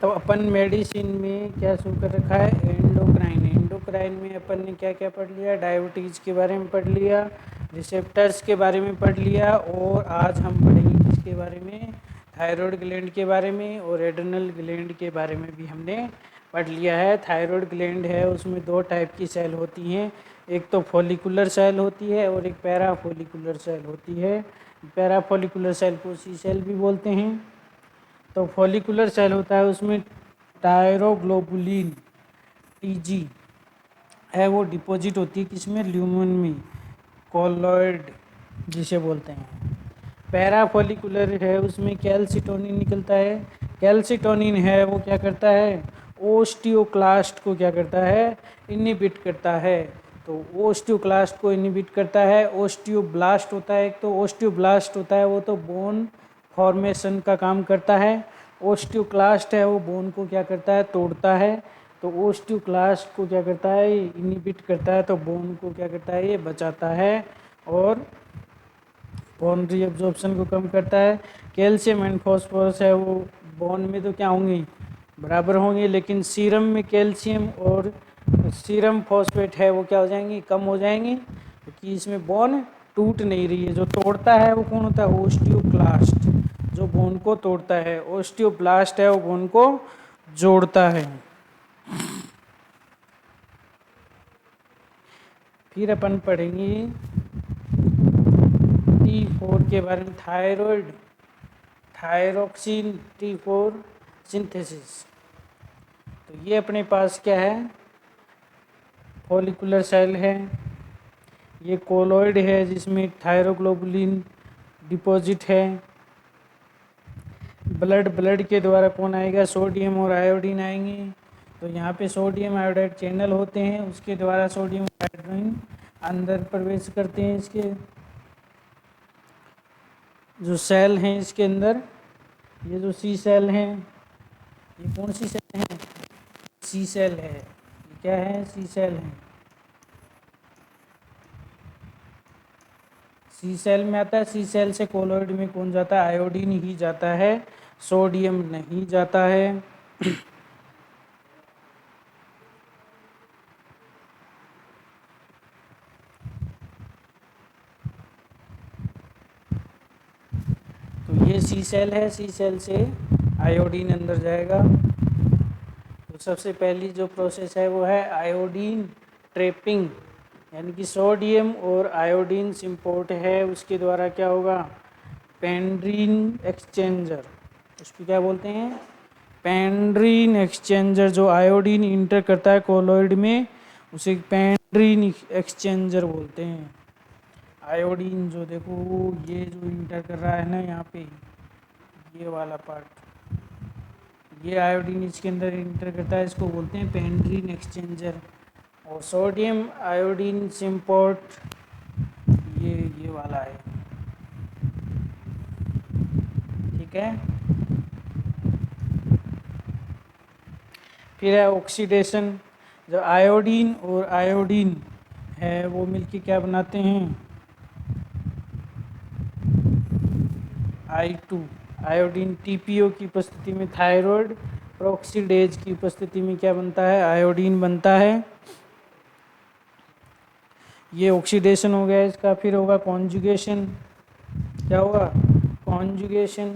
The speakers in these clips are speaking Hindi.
तो अपन मेडिसिन में क्या शुरू कर रखा है, एंडोक्राइन। एंडोक्राइन में अपन ने क्या क्या पढ़ लिया, डायबिटीज़ के बारे में पढ़ लिया, रिसेप्टर्स के बारे में पढ़ लिया, और आज हम पढ़ेंगे किसके बारे में, थायराइड ग्लैंड के बारे में, और एड्रिनल ग्लैंड के बारे में भी हमने पढ़ लिया है। थायराइड ग्लैंड है, उसमें दो टाइप की सेल होती हैं, एक तो फॉलिकुलर सेल होती है और एक पैराफॉलिकुलर सेल होती है। पैराफॉलिकुलर सेल को सी सेल भी बोलते हैं। तो फॉलिकुलर सेल होता है, उसमें टायरोग्लोबुलिन टीजी है, वो डिपॉजिट होती है किसमें, ल्यूमन में, कोलॉइड जिसे बोलते हैं। पैराफॉलिकुलर है, उसमें कैल्सिटोनिन निकलता है। कैल्सिटोनिन है वो क्या करता है, ओस्टियोक्लास्ट को क्या करता है, इनहिबिट करता है। तो ओस्टियोक्लास्ट को इनहिबिट करता है। ओस्टियोब्लास्ट होता है एक, तो ओस्टियोब्लास्ट होता है वो तो बोन फॉर्मेशन का काम करता है। ओस्टियोक्लास्ट है वो बोन को क्या करता है, तोड़ता है। तो ओस्टियोक्लास्ट को क्या करता है, इनहिबिट करता है, तो बोन को क्या करता है, ये बचाता है और बोन रीअब्जॉर्प्शन को कम करता है। कैल्शियम एंड फॉस्फोरस है वो बोन में तो क्या होंगे, बराबर होंगे, लेकिन सीरम में कैल्शियम और सीरम फॉस्फेट है वो क्या हो जाएंगी, कम हो जाएंगी, क्योंकि इसमें बोन टूट नहीं रही है। जो तोड़ता है वो कौन होता है, ओस्टियोक्लास्ट, जो बोन को तोड़ता है। ओस्टियोब्लास्ट है वो बोन को जोड़ता है। फिर अपन पढ़ेंगे T4 के बारे में, थायराइड थायरोक्सिन T4 सिंथेसिस। तो ये अपने पास क्या है, फॉलिकुलर सेल है, ये कोलॉइड है जिसमें थायरोग्लोबुलिन डिपॉजिट है। ब्लड के द्वारा कौन आएगा, सोडियम और आयोडीन आएंगे। तो यहाँ पे सोडियम आयोडाइड चैनल होते हैं, उसके द्वारा सोडियम आयोडीन अंदर प्रवेश करते हैं। इसके जो सेल हैं इसके अंदर, ये जो सी सेल हैं, ये कौन सी सेल है, सी सेल है, ये क्या है, सी सेल है। सी सेल में आता है, सी सेल से कोलॉइड में कौन जाता है, आयोडीन ही जाता है, सोडियम नहीं जाता है। तो ये सी सेल है, सी सेल से आयोडीन अंदर जाएगा। तो सबसे पहली जो प्रोसेस है वो है आयोडीन ट्रैपिंग, यानी कि सोडियम और आयोडीन सिम्पोर्ट है, उसके द्वारा क्या होगा, पेंड्रीन एक्सचेंजर, उसको क्या बोलते हैं, पेंड्रीन एक्सचेंजर। जो आयोडीन इंटर करता है कोलॉइड में उसे पेंड्रीन एक्सचेंजर बोलते हैं। आयोडीन जो देखो ये जो इंटर कर रहा है ना यहाँ पे, ये वाला पार्ट, ये आयोडीन इसके अंदर इंटर करता है, इसको बोलते हैं पेंड्रीन एक्सचेंजर। और सोडियम आयोडीन सिम्पोर्ट ये वाला है, ठीक है। फिर है ऑक्सीडेशन, जो आयोडीन और आयोडीन है वो मिलके क्या बनाते हैं, I2। आयोडीन TPO की उपस्थिति में थायराइड पेरोक्सीडेज की उपस्थिति में क्या बनता है, आयोडीन बनता है। ये ऑक्सीडेशन हो गया इसका। फिर होगा कॉन्जुगेशन, क्या होगा, कॉन्जुगेशन।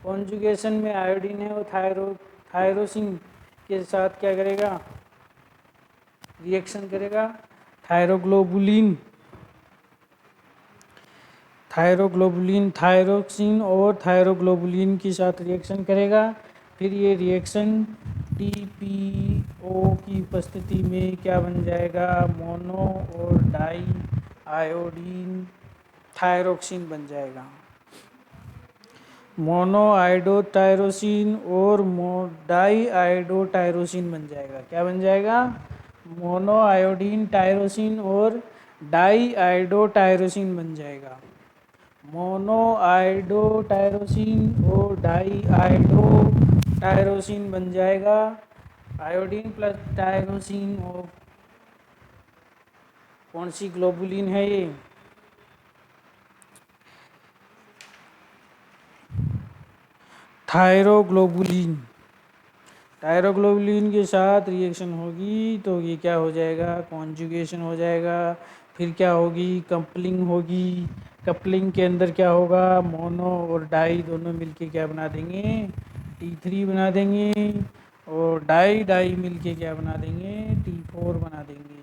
कॉन्जुगेशन में आयोडीन है वो थायरोसिन के साथ क्या करेगा, रिएक्शन करेगा, थायरोग्लोबुलिन थायरोक्सिन और थायरोग्लोबुलिन के साथ रिएक्शन करेगा। फिर ये रिएक्शन TPO की उपस्थिति में क्या बन जाएगा, मोनो और डाई आयोडीन थायरोक्सिन बन जाएगा। मोनो आयोडोटायरोसिन और डाई आयोडोटायरोसिन बन जाएगा। क्या बन जाएगा, मोनो आयोडीन टायरोसिन और डाई आयोडोटायरोसिन बन जाएगा। मोनो आयोडोटायरोसिन और डाई आयोडोटायरोसिन बन जाएगा। आयोडीन प्लस टायरोसिन और कौन सी ग्लोबुलिन है ये, थायरोग्लोबुलिन। टायरोग्लोबुलिन के साथ रिएक्शन होगी तो ये क्या हो जाएगा, कॉन्जुगेशन हो जाएगा। फिर क्या होगी, कपलिंग होगी। कपलिंग के अंदर क्या होगा, मोनो और डाई दोनों मिलके क्या बना देंगे, T3 बना देंगे। और डाई डाई मिलके क्या बना देंगे, T4 बना देंगे।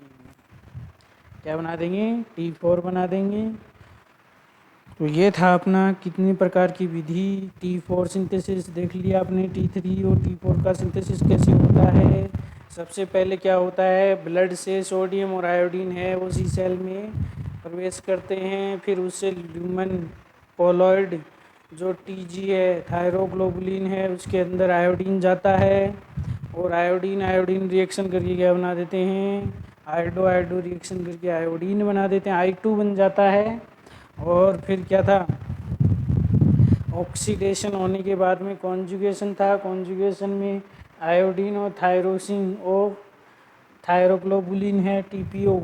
क्या बना देंगे, T4 बना देंगे। तो ये था अपना कितनी प्रकार की विधि। T4 सिंथेसिस देख लिया आपने, T3 और T4 का सिंथेसिस कैसे होता है। सबसे पहले क्या होता है, ब्लड से सोडियम और आयोडीन है वो सी सेल में प्रवेश करते हैं। फिर उससे ल्यूमन कोलॉइड जो TG है, थायरोग्लोबुलिन है, उसके अंदर आयोडीन जाता है। और आयोडीन आयोडीन रिएक्शन करके क्या बना देते हैं, आयोडो आयोडो रिएक्शन करके आयोडीन बना देते हैं, I2 बन जाता है। और फिर क्या था, ऑक्सीडेशन होने के बाद में कॉन्जुगेशन था। कॉन्जुगेशन में आयोडीन और थायरोसिन और थायरोग्लोबुलिन है TPO,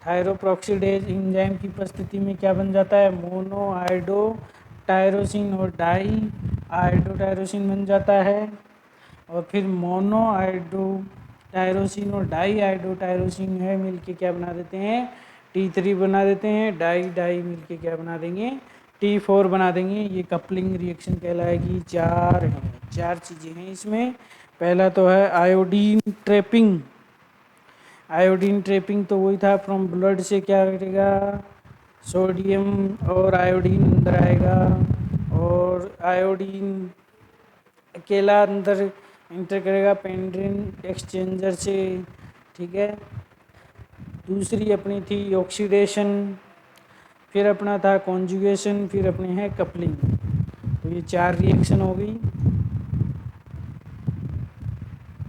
थायरोप्रोक्सीडेज एंजाइम की उपस्थिति में क्या बन जाता है, मोनो आयोडो टायरोसिन और डाई आयोडो टायरोसिन बन जाता है। और फिर मोनो आयोडो टायरोसिन और डाई आयोडो टायरोसिन है मिलके क्या बना देते हैं, T3 बना देते हैं। डाई डाई मिलके क्या बना देंगे, T4 बना देंगे। ये कपलिंग रिएक्शन कहलाएगी। चार हैं, चार चीज़ें हैं इसमें। पहला तो है आयोडीन ट्रैपिंग। आयोडीन ट्रैपिंग तो वही था, फ्रॉम ब्लड से क्या करेगा, सोडियम और आयोडीन अंदर आएगा। और आयोडीन अकेला अंदर इंटर करेगा पेंड्रिन एक्सचेंजर से, ठीक है। दूसरी अपनी थी ऑक्सीडेशन, फिर अपना था कॉन्जुगेशन, फिर अपनी है कपलिंग। तो ये चार रिएक्शन हो गई।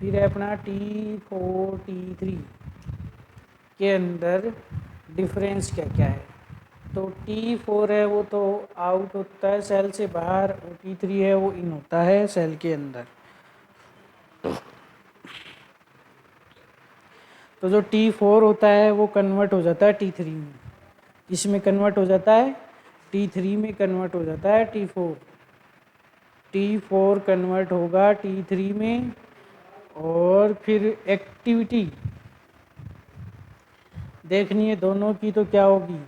फिर है अपना T4 T3 के अंदर डिफरेंस क्या क्या है। तो T4 है वो तो आउट होता है सेल से बाहर, और T3 है वो इन होता है सेल के अंदर। तो जो T4 होता है वो कन्वर्ट हो जाता है T3 में। किस में कन्वर्ट हो जाता है, T3 में कन्वर्ट हो जाता है T4। T4 कन्वर्ट होगा T3 में। और फिर एक्टिविटी देखनी है दोनों की, तो क्या होगी,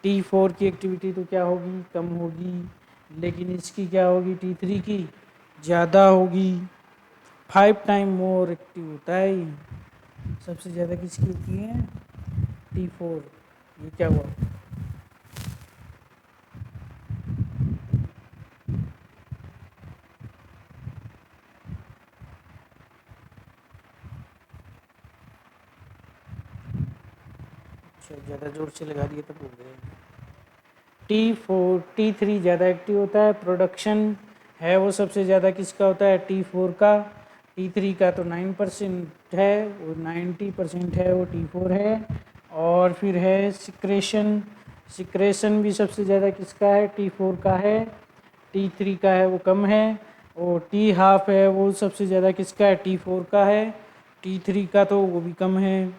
T4 की एक्टिविटी तो क्या होगी, कम होगी। लेकिन इसकी क्या होगी, T3 की ज़्यादा होगी। 5 टाइम मोर एक्टिव होता है ये। सबसे ज़्यादा किसकी होती है, T4। ये क्या हुआ, अच्छा ज़्यादा जोर से लगा दिए तो भूल गए। T4 T3 ज़्यादा एक्टिव होता है। प्रोडक्शन है वो सबसे ज़्यादा किसका होता है, T4 का। T3 का तो 9% है, और 90% है वो T4 है। और फिर है सिक्रेशन। सिक्रेशन भी सबसे ज़्यादा किसका है, T4 का है। T3 का है वो कम है। और T½ है वो सबसे ज़्यादा किसका है, T4 का है। T3 का तो वो भी कम है।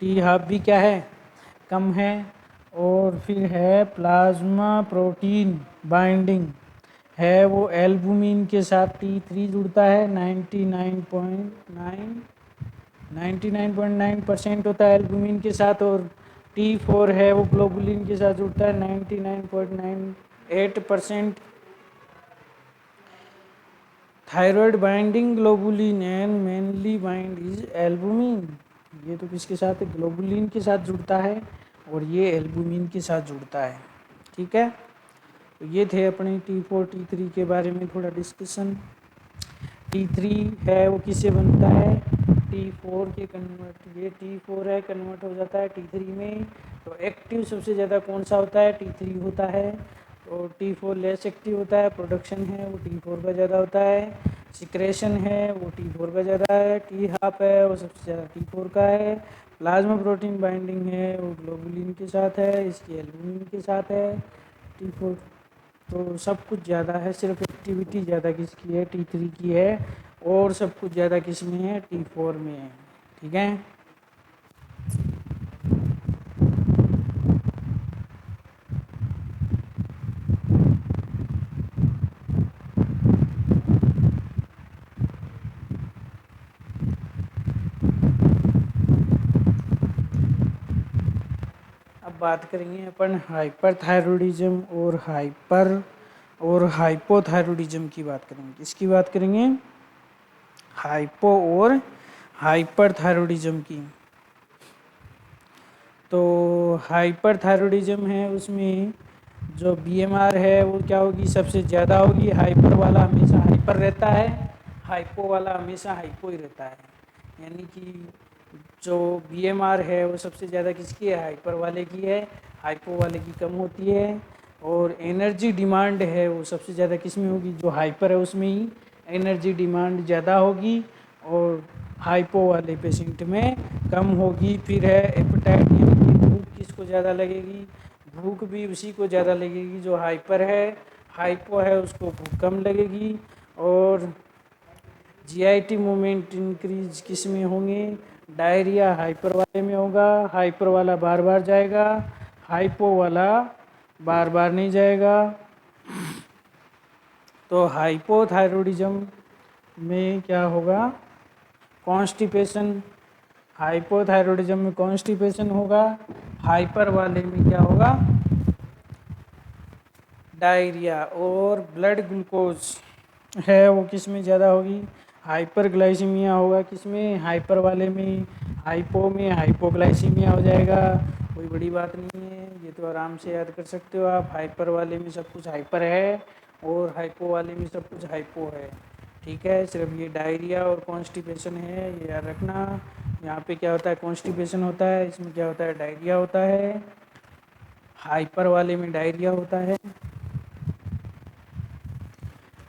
T½ भी क्या है, कम है। और फिर है प्लाज्मा प्रोटीन बाइंडिंग, है वो एल्बुमिन के साथ T3 जुड़ता है। 99.9% होता है एल्बुमिन के साथ। और T4 है वो ग्लोबुलिन के साथ जुड़ता है 99.98%। Thyroid binding globulin and mainly bind is albumin. ये तो किसके साथ है, ग्लोबुलिन के साथ जुड़ता है, और ये एल्बुमिन के साथ जुड़ता है, ठीक है। तो ये थे अपने T4 T3 के बारे में थोड़ा डिस्कशन। T3 है वो किससे बनता है, T4 के कन्वर्ट, ये T4 है कन्वर्ट हो जाता है T3 में। तो एक्टिव सबसे ज़्यादा कौन सा होता है, T3 होता है। तो T4 लेस एक्टिव होता है। प्रोडक्शन है वो T4 का ज़्यादा होता है। सिक्रेशन है वो T4 का ज़्यादा है। T½ है वो सबसे ज़्यादा T4 का है। प्लाज्मा प्रोटीन बाइंडिंग है वो ग्लोबुलिन के साथ है, इसकी एल्बुमिन के साथ है T4। तो सब कुछ ज़्यादा है, सिर्फ एक्टिविटी ज़्यादा किसकी है, T3 की है। और सब कुछ ज़्यादा किस में है, T4 में है, ठीक है। बात करेंगे अपन हाइपरथायरॉयडिज्म और हाइपोथायरॉयडिज्म की बात करेंगे। किसकी बात करेंगे? हाइपो और हाइपरथायरॉयडिज्म की। तो हाइपरथायरॉयडिज्म है, उसमें जो बीएमआर है वो क्या होगी? सबसे ज़्यादा होगी। हाइपर वाला हमेशा हाइपर रहता है, हाइपो वाला हमेशा हाइपो ही रहता है। यानी कि जो बीएमआर है वो सबसे ज़्यादा किसकी है? हाइपर वाले की है, हाइपो वाले की कम होती है। और एनर्जी डिमांड है वो सबसे ज़्यादा किस में होगी? जो हाइपर है उसमें ही एनर्जी डिमांड ज़्यादा होगी और हाइपो वाले पेशेंट में कम होगी। फिर है एपेटाइट, यानी कि भूख किसको ज़्यादा लगेगी? भूख भी उसी को ज़्यादा लगेगी जो हाइपर है। हाइपो है उसको भूख कम लगेगी। और जीआईटी मूवमेंट इंक्रीज किस में होंगे? डायरिया हाइपर वाले में होगा। हाइपर वाला बार बार जाएगा, हाइपो वाला बार बार नहीं जाएगा। तो हाइपोथायरॉयडिज्म में क्या होगा? कॉन्स्टिपेशन। हाइपोथायरॉयडिज्म में कॉन्स्टिपेशन होगा। हाइपर वाले में क्या होगा? डायरिया। और ब्लड ग्लूकोज है वो किस में ज़्यादा होगी? हाइपरग्लाइसीमिया होगा। किस में? हाइपर वाले में। हाइपो में हाइपोग्लाइसीमिया हो जाएगा। कोई बड़ी बात नहीं है, ये तो आराम से याद कर सकते हो आप। हाइपर वाले में सब कुछ हाइपर है और हाइपो वाले में सब कुछ हाइपो है। ठीक है, सिर्फ ये डायरिया और कॉन्स्टिपेशन है, ये याद रखना। यहाँ पे क्या होता है? कॉन्स्टिपेशन होता है, इसमें क्या होता है? डायरिया होता है। हाइपर वाले में डायरिया होता है।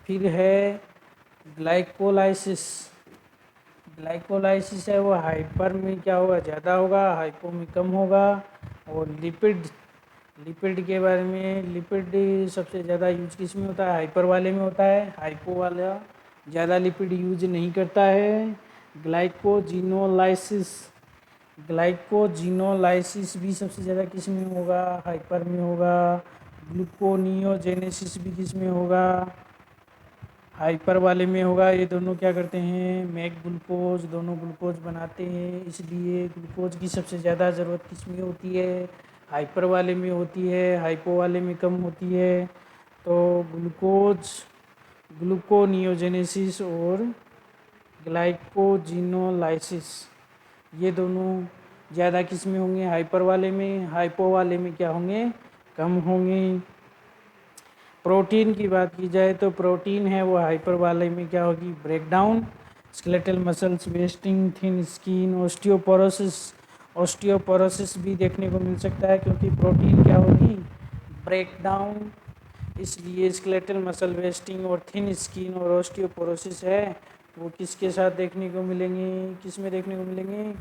फिर है ग्लाइकोलाइसिस। ग्लाइकोलाइसिस है वो हाइपर में क्या होगा? ज़्यादा होगा, हाइपो में कम होगा। और लिपिड, लिपिड के बारे में, लिपिड सबसे ज़्यादा यूज किस में होता है? हाइपर वाले में होता है। हाइपो वाला ज़्यादा लिपिड यूज नहीं करता है। ग्लाइकोजिनोलाइसिस, ग्लाइकोजिनोलाइसिस भी सबसे ज़्यादा किस में होगा? हाइपर में होगा। ग्लूकोनियोजेनेसिस भी किस में होगा? हाइपर वाले में होगा। ये दोनों क्या करते हैं? मेक ग्लूकोज, दोनों ग्लूकोज बनाते हैं, इसलिए ग्लूकोज की सबसे ज़्यादा ज़रूरत किस में होती है? हाइपर वाले में होती है, हाइपो वाले में कम होती है। तो ग्लूकोज, ग्लूकोनियोजेनेसिस और ग्लाइकोजिनोलाइसिस ये दोनों ज़्यादा किस में होंगे? हाइपर वाले में। हाइपो वाले में क्या होंगे? कम होंगे। प्रोटीन की बात की जाए तो प्रोटीन है वो हाइपर वाले में क्या होगी? Breakdown, skeletal muscles wasting, thin skin, osteoporosis. Osteoporosis भी देखने को मिल सकता है क्योंकि प्रोटीन क्या होगी? ब्रेकडाउन, इसलिए स्केलेटल मसल वेस्टिंग और थिन स्किन और ऑस्टियोपोरोसिस है वो किसके साथ देखने को मिलेंगे? किस में देखने को मिलेंगे?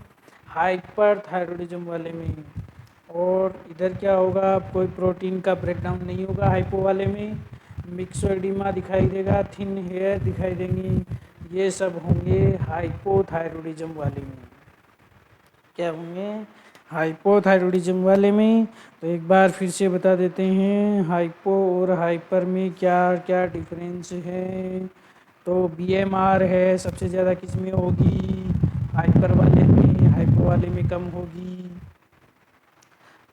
हाइपरथायरॉयडिज्म वाले में। और इधर क्या होगा? कोई प्रोटीन का ब्रेकडाउन नहीं होगा हाइपो वाले में। मिक्सोइडिमा दिखाई देगा, थिन हेयर दिखाई देंगी, ये सब होंगे हाइपोथायरॉयडिज्म वाले में। क्या होंगे? हाइपोथायरॉयडिज्म वाले में। तो एक बार फिर से बता देते हैं हाइपो और हाइपर में क्या क्या डिफरेंस है। तो बीएमआर है सबसे ज़्यादा किस में होगी? हाइपर वाले में, हाइपो वाले में कम होगी।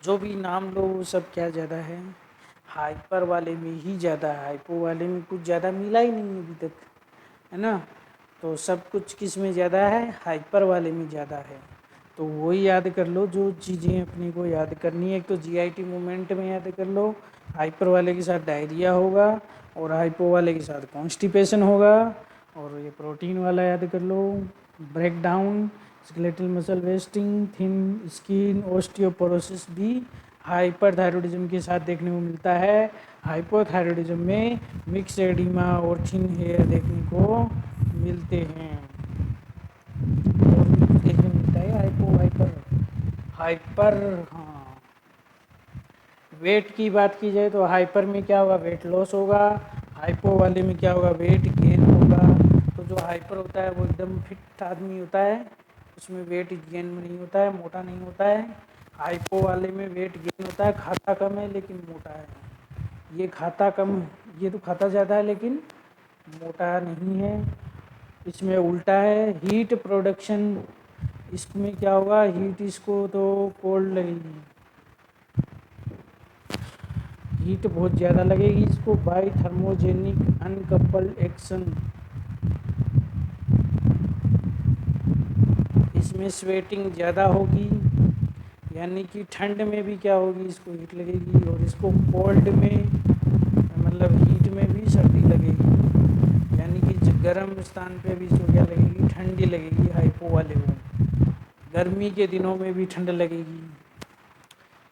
जो भी नाम लो वो सब क्या ज़्यादा है? हाइपर वाले में ही ज़्यादा है, हाइपो वाले में कुछ ज़्यादा मिला ही नहीं अभी तक, है ना। तो सब कुछ किस में ज़्यादा है? हाइपर वाले में ज़्यादा है। तो वही याद कर लो जो चीज़ें अपने को याद करनी है। एक तो जीआईटी मूवमेंट में याद कर लो, हाइपर वाले के साथ डायरिया होगा और हाइपो वाले के साथ कॉन्स्टिपेशन होगा। और ये प्रोटीन वाला याद कर लो, breakdown, skeletal muscle wasting, thin skin, osteoporosis भी हाइपरथायरॉयडिज्म के साथ देखने को मिलता है। हाइपोथायरॉयडिज्म में मिक्स एडिमा और थिन हेयर देखने को मिलते हैं। और भी कुछ देखने को मिलता है हाइपो हाइपर हाइपर हाँ, वेट की बात की जाए तो हाइपर में क्या होगा? वेट लॉस होगा। हाइपो वाले में क्या होगा? वेट गेन होगा। तो जो हाइपर होता है वो एकदम फिट आदमी होता है, उसमें वेट गेन नहीं होता है, मोटा नहीं होता है। हाइपो वाले में वेट गेन होता है, खाता कम है लेकिन मोटा है। ये खाता कम, ये तो खाता ज़्यादा है लेकिन मोटा नहीं है। इसमें उल्टा है। हीट प्रोडक्शन, इसमें क्या होगा? हीट इसको तो कोल्ड लगेगी, हीट बहुत ज़्यादा लगेगी इसको बाई थर्मोजेनिक अनकपल्ड एक्शन। इसमें स्वेटिंग ज़्यादा होगी, यानी कि ठंड में भी क्या होगी, इसको हीट लगेगी, और इसको कोल्ड में मतलब हीट में भी सर्दी लगेगी, यानी कि गर्म स्थान पे भी इसको क्या लगेगी, ठंडी लगेगी हाइपो वाले को। गर्मी के दिनों में भी ठंड लगेगी।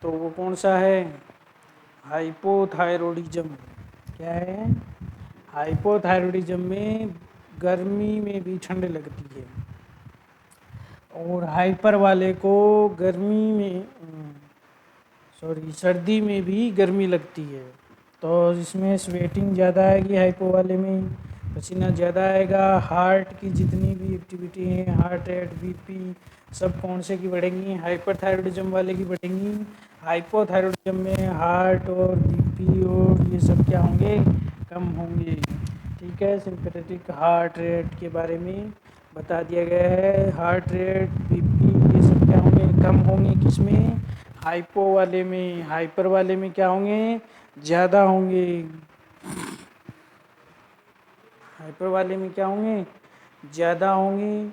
तो वो कौन सा है, हाइपोथायरॉयडिज्म। क्या है, हाइपोथायरॉयडिज्म में गर्मी में भी ठंड लगती है, और हाइपर वाले को गर्मी में सॉरी सर्दी में भी गर्मी लगती है। तो इसमें स्वेटिंग ज़्यादा आएगी हाइपो वाले में, पसीना ज़्यादा आएगा, हार्ट की जितनी भी एक्टिविटी है, हार्ट रेट, बीपी, सब कौन से की बढ़ेंगी, हाइपरथायरॉयडिज्म वाले की बढ़ेंगी। हाइपोथायरॉयडिज्म में हार्ट और बीपी और ये सब क्या होंगे, कम होंगे। ठीक है, सिंपैथेटिक हार्ट रेट के बारे में बता दिया गया है। हार्ट रेट, बीपी, ये सब क्या होंगे, कम होंगे किसमें, हाइपो वाले में। हाइपर वाले में क्या होंगे, ज़्यादा होंगे। हाइपर वाले में क्या होंगे, ज़्यादा होंगे।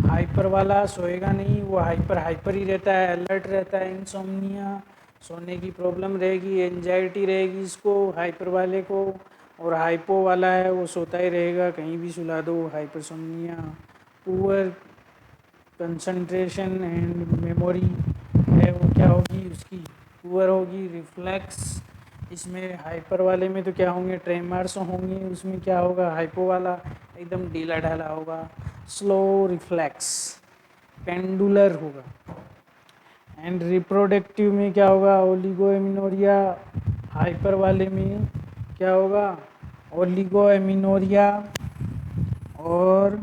हाइपर वाला सोएगा नहीं, वो हाइपर हाइपर ही रहता है, अलर्ट रहता है, इंसोम्निया, सोने की प्रॉब्लम रहेगी, एंजाइटी रहेगी इसको हाइपर वाले को। और हाइपो वाला है वो सोता ही रहेगा, कहीं भी सुला दो, hypersomnia. Poor concentration and memory है वो क्या होगी उसकी, पुअर होगी। रिफ्लेक्स, इसमें हाइपर वाले में तो क्या होंगे, ट्रेमर्स होंगे, उसमें क्या होगा, हाइपो वाला एकदम ढीला ढाला होगा। स्लो रिफ्लेक्स, पेंडुलर होगा। एंड रिप्रोडक्टिव में क्या होगा, ओलिगो एमिनोरिया। हाइपर वाले में क्या होगा, ओलिगो एमिनोरिया। और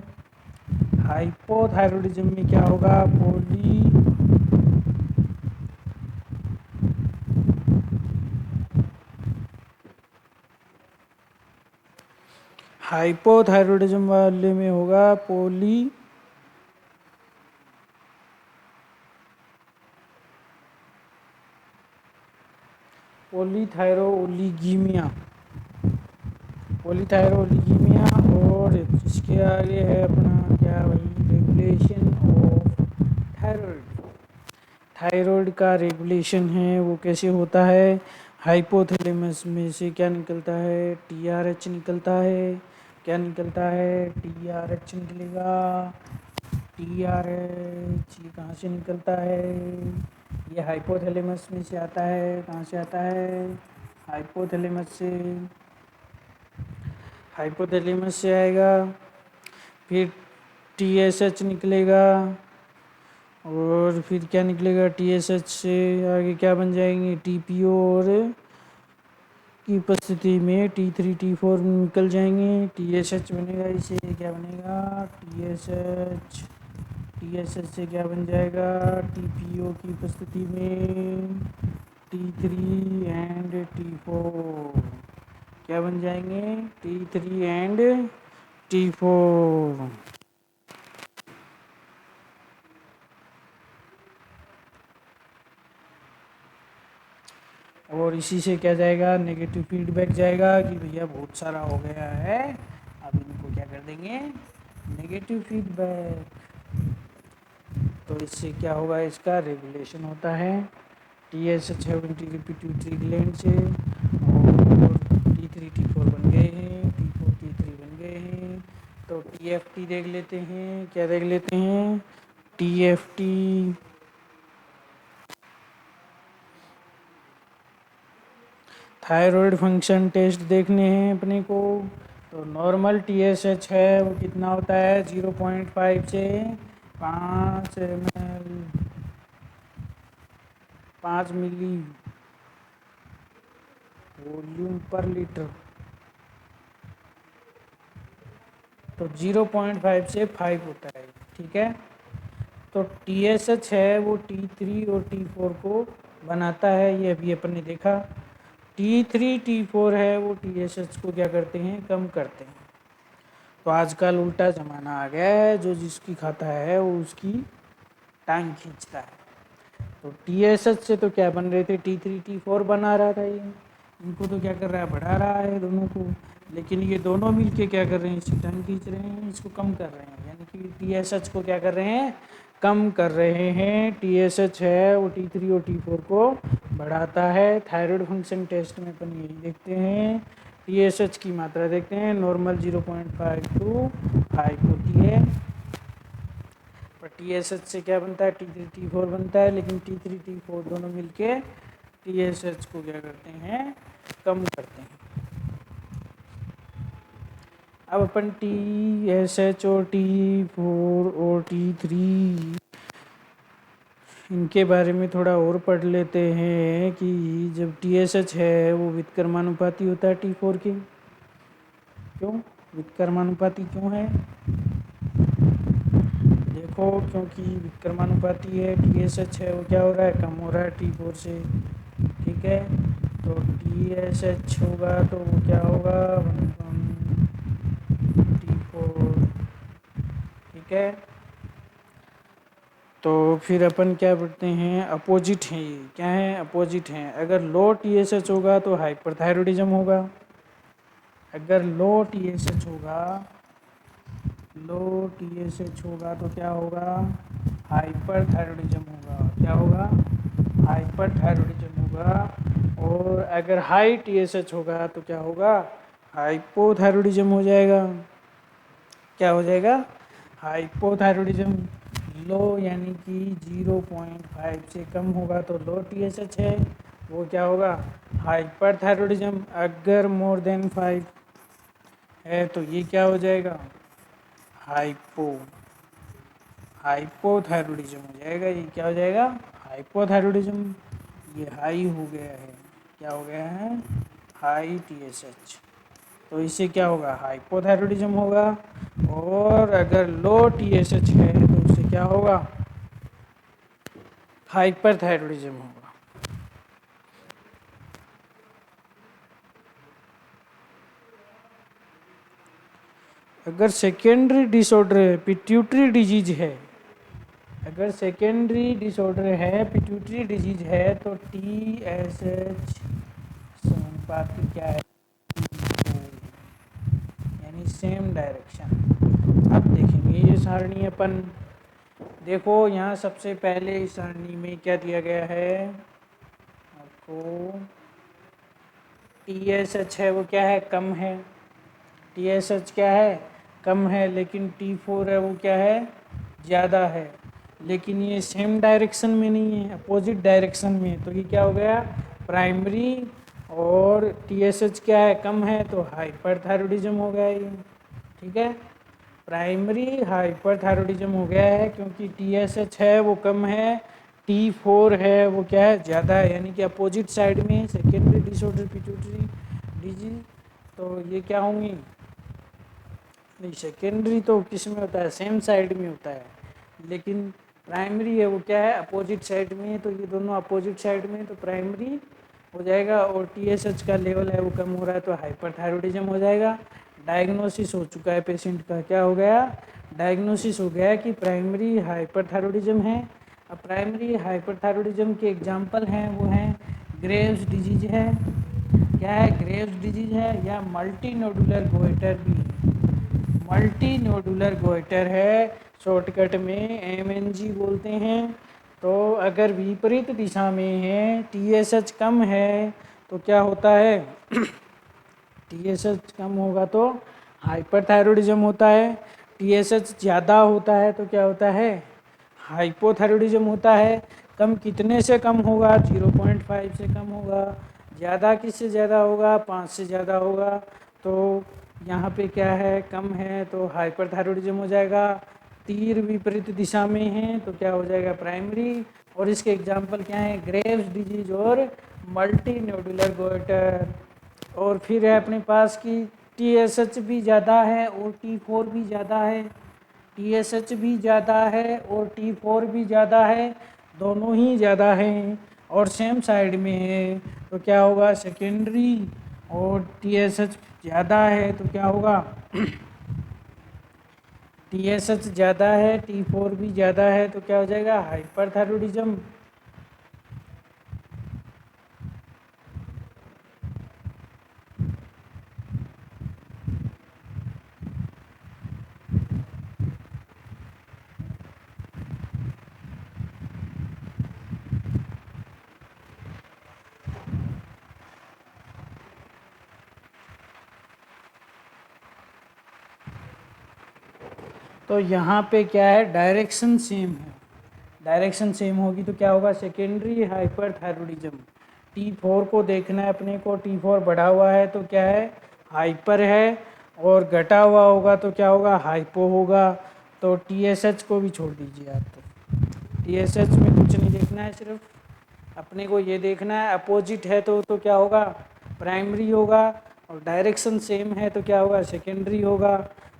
हाइपोथायरॉयडिज्म में क्या होगा, पोली हाइपोथायरॉयडिज्म वाले में होगा पोलीथायरोलिगीमिया। पोलीथायरोलिगीमिया। और इसके आगे है अपना क्या भाई, रेगुलेशन ऑफ थायराइड। थायराइड का रेगुलेशन है वो कैसे होता है, हाइपोथैलेमस में से क्या निकलता है, टीआरएच निकलता है। क्या निकलता है, टीआरएच निकलेगा। टीआरएच ये कहाँ से निकलता है, ये हाइपोथैलेमस में से आता है। कहाँ से आता है, हाइपोथैलेमस से। हाइपोथैलेमस से आएगा, फिर टीएसएच निकलेगा, और फिर क्या निकलेगा, टीएसएच से आगे क्या बन जाएंगे, टीपीओ, और की उपस्थिति में टी3 टी4 निकल जाएंगे। टीएसएच बनेगा, इसे क्या बनेगा, टीएसएच। टीएसएच से क्या बन जाएगा, टीपीओ की उपस्थिति में टी3 एंड टी4 क्या बन जाएंगे, टी3 एंड टी4। और इसी से क्या जाएगा, नेगेटिव फीडबैक जाएगा कि भैया बहुत सारा हो गया है, अब इनको क्या कर देंगे, नेगेटिव फीडबैक। तो इससे क्या होगा, इसका रेगुलेशन होता है। टीएसएच है पिट्यूटरी ग्लैंड से, और टी3 टी4 बन गए हैं, टी4 टी3 बन गए हैं। तो टीएफटी देख लेते हैं, क्या देख लेते हैं, टीएफटी। थायराइड फंक्शन टेस्ट देखने हैं अपने को। तो नॉर्मल टीएसएच है वो कितना होता है, 0.5 से 5 ml, 5 मिली वॉल्यूम पर लीटर। तो 0.5 से 5 होता है, ठीक है। तो टीएसएच है वो टी3 और टी4 को बनाता है, ये अभी अपन ने देखा। टी3 टी4 है वो टीएसएच को क्या करते हैं, कम करते हैं। तो आजकल उल्टा ज़माना आ गया है, जो जिसकी खाता है वो उसकी टांग खींचता है। तो TSH से तो क्या बन रहे थे, T3 T4 बना रहा था ये, इनको तो क्या कर रहा है, बढ़ा रहा है दोनों को। लेकिन ये दोनों मिलके क्या कर रहे हैं, इसकी टंग खींच रहे हैं, इसको कम कर रहे हैं, यानी कि TSH को क्या कर रहे हैं, कम कर रहे हैं। TSH है वो T3 और T4 को बढ़ाता है। थायराइड फंक्शन टेस्ट में अपन यही देखते हैं, TSH की मात्रा देखते हैं, नॉर्मल 0.52 हाइप होती है, पर TSH से क्या बनता है, T3 T4 बनता है, लेकिन T3 T4 दोनों मिलके TSH को क्या करते हैं, कम करते हैं। अब अपन TSH और T4 और T3 इनके बारे में थोड़ा और पढ़ लेते हैं कि जब TSH है वो विकर्मानुपाती होता है T4 के। क्यों विकर्मानुपाती क्यों है, देखो क्योंकि विकर्मानुपाती है, TSH है वो क्या हो रहा है, कम हो रहा है T4 से, ठीक है। तो TSH होगा तो वो क्या होगा, T4, ठीक है। तो फिर अपन क्या पढ़ते हैं, अपोजिट हैं ये, क्या है, अपोजिट हैं। अगर लो TSH होगा तो हाइपरथायरॉयडिज्म होगा, अगर लो TSH होगा, लो TSH होगा तो क्या होगा, हाइपरथायरॉयडिज्म होगा, क्या होगा, हाइपरथायरॉयडिज्म होगा। और अगर हाई TSH होगा तो क्या होगा, हाइपोथायरॉयडिज्म हो जाएगा, क्या हो जाएगा, हाइपोथायरॉयडिज्म। लो यानी कि 0.5 से कम होगा तो लो TSH है, वो क्या होगा, हाइपरथायरॉयडिज्म। अगर मोर देन 5 है तो ये क्या हो जाएगा, हाइपोथायरॉयडिज्म हो जाएगा, ये क्या हो जाएगा, हाइपोथायरॉयडिज्म। ये हाई हो गया है, क्या हो गया है, हाई TSH, तो इससे क्या होगा, हाइपोथायरॉयडिज्म होगा। और अगर लो TSH है तो उससे क्या होगा, हाइपरथायरॉयडिज्म होगा। अगर सेकेंडरी डिसऑर्डर है, पिट्यूटरी डिजीज है, अगर सेकेंडरी डिसऑर्डर है, पिट्यूटरी डिजीज है, तो TSH समानुपाती क्या है, यानी सेम डायरेक्शन। अब देखेंगे ये सारणी अपन, देखो यहाँ सबसे पहले इस सारणी में क्या दिया गया है आपको, TSH है वो क्या है, कम है, TSH क्या है, कम है, लेकिन T4 है वो क्या है, ज़्यादा है। लेकिन ये सेम डायरेक्शन में नहीं है, अपोजिट डायरेक्शन में है, तो ये क्या हो गया, प्राइमरी। और TSH क्या है, कम है, तो हाइपरथायरॉयडिज्म हो गया ये, ठीक है। प्राइमरी हाइपरथायरॉयडिज्म हो गया है क्योंकि TSH है वो कम है, T4 है वो क्या है, ज़्यादा है, यानी कि अपोजिट साइड में सेकेंडरी डिसऑर्डर पिट्यूटरी डिजीज। तो ये क्या होंगी, नहीं सेकेंडरी तो किस में होता है, सेम साइड में होता है, लेकिन प्राइमरी है वो क्या है, अपोजिट साइड में, तो ये दोनों अपोजिट साइड में, तो प्राइमरी हो जाएगा। और TSH का लेवल है वो कम हो रहा है तो हाइपरथायरॉयडिज्म हो जाएगा। डायग्नोसिस हो चुका है पेशेंट का, क्या हो गया, डायग्नोसिस हो गया कि प्राइमरी हाइपरथायरॉयडिज्म है। अब प्राइमरी हाइपरथायरॉयडिज्म के एग्जांपल हैं वो हैं, ग्रेव्स डिजीज है, क्या है, ग्रेव्स डिजीज है, या मल्टी नोडुलर गोइटर भी है, मल्टी नोडुलर गोइटर है, शॉर्टकट में MNG बोलते हैं। तो अगर विपरीत दिशा में है, TSH कम है तो क्या होता है TSH कम होगा तो हाइपरथायरॉयडिज्म होता है, TSH ज़्यादा होता है तो क्या होता है, हाइपोथायरॉयडिज्म होता है। कम कितने से कम होगा, 0.5 से कम होगा, ज़्यादा किससे ज़्यादा होगा, 5 से ज़्यादा होगा। तो यहाँ पे क्या है, कम है तो हाइपरथायरॉयडिज्म हो जाएगा। तीर विपरीत दिशा में है तो क्या हो जाएगा, प्राइमरी। और इसके एग्जाम्पल क्या है, ग्रेव्स डिजीज और मल्टी नोडुलर गोइटर। और फिर है अपने पास की TSH भी ज़्यादा है और T4 भी ज़्यादा है, TSH भी ज़्यादा है और T4 भी ज़्यादा है, दोनों ही ज़्यादा हैं और सेम साइड में है, तो क्या होगा, सेकेंडरी। और TSH ज़्यादा है तो क्या होगा TSH ज़्यादा है, T4 भी ज़्यादा है, तो क्या हो जाएगा, हाइपरथायरॉयडिज्म। तो यहाँ पे क्या है, डायरेक्शन सेम है, डायरेक्शन सेम होगी तो क्या होगा, सेकेंडरी हाइपरथायरॉयडिज्म। T4 को देखना है अपने को, T4 बढ़ा हुआ है तो क्या है, हाइपर है, और घटा हुआ होगा तो क्या होगा, हाइपो होगा। तो TSH को भी छोड़ दीजिए आप, तो TSH में कुछ नहीं देखना है, सिर्फ अपने को ये देखना है अपोजिट है तो क्या होगा, प्राइमरी होगा, और डायरेक्शन सेम है तो क्या होगा, सेकेंडरी होगा।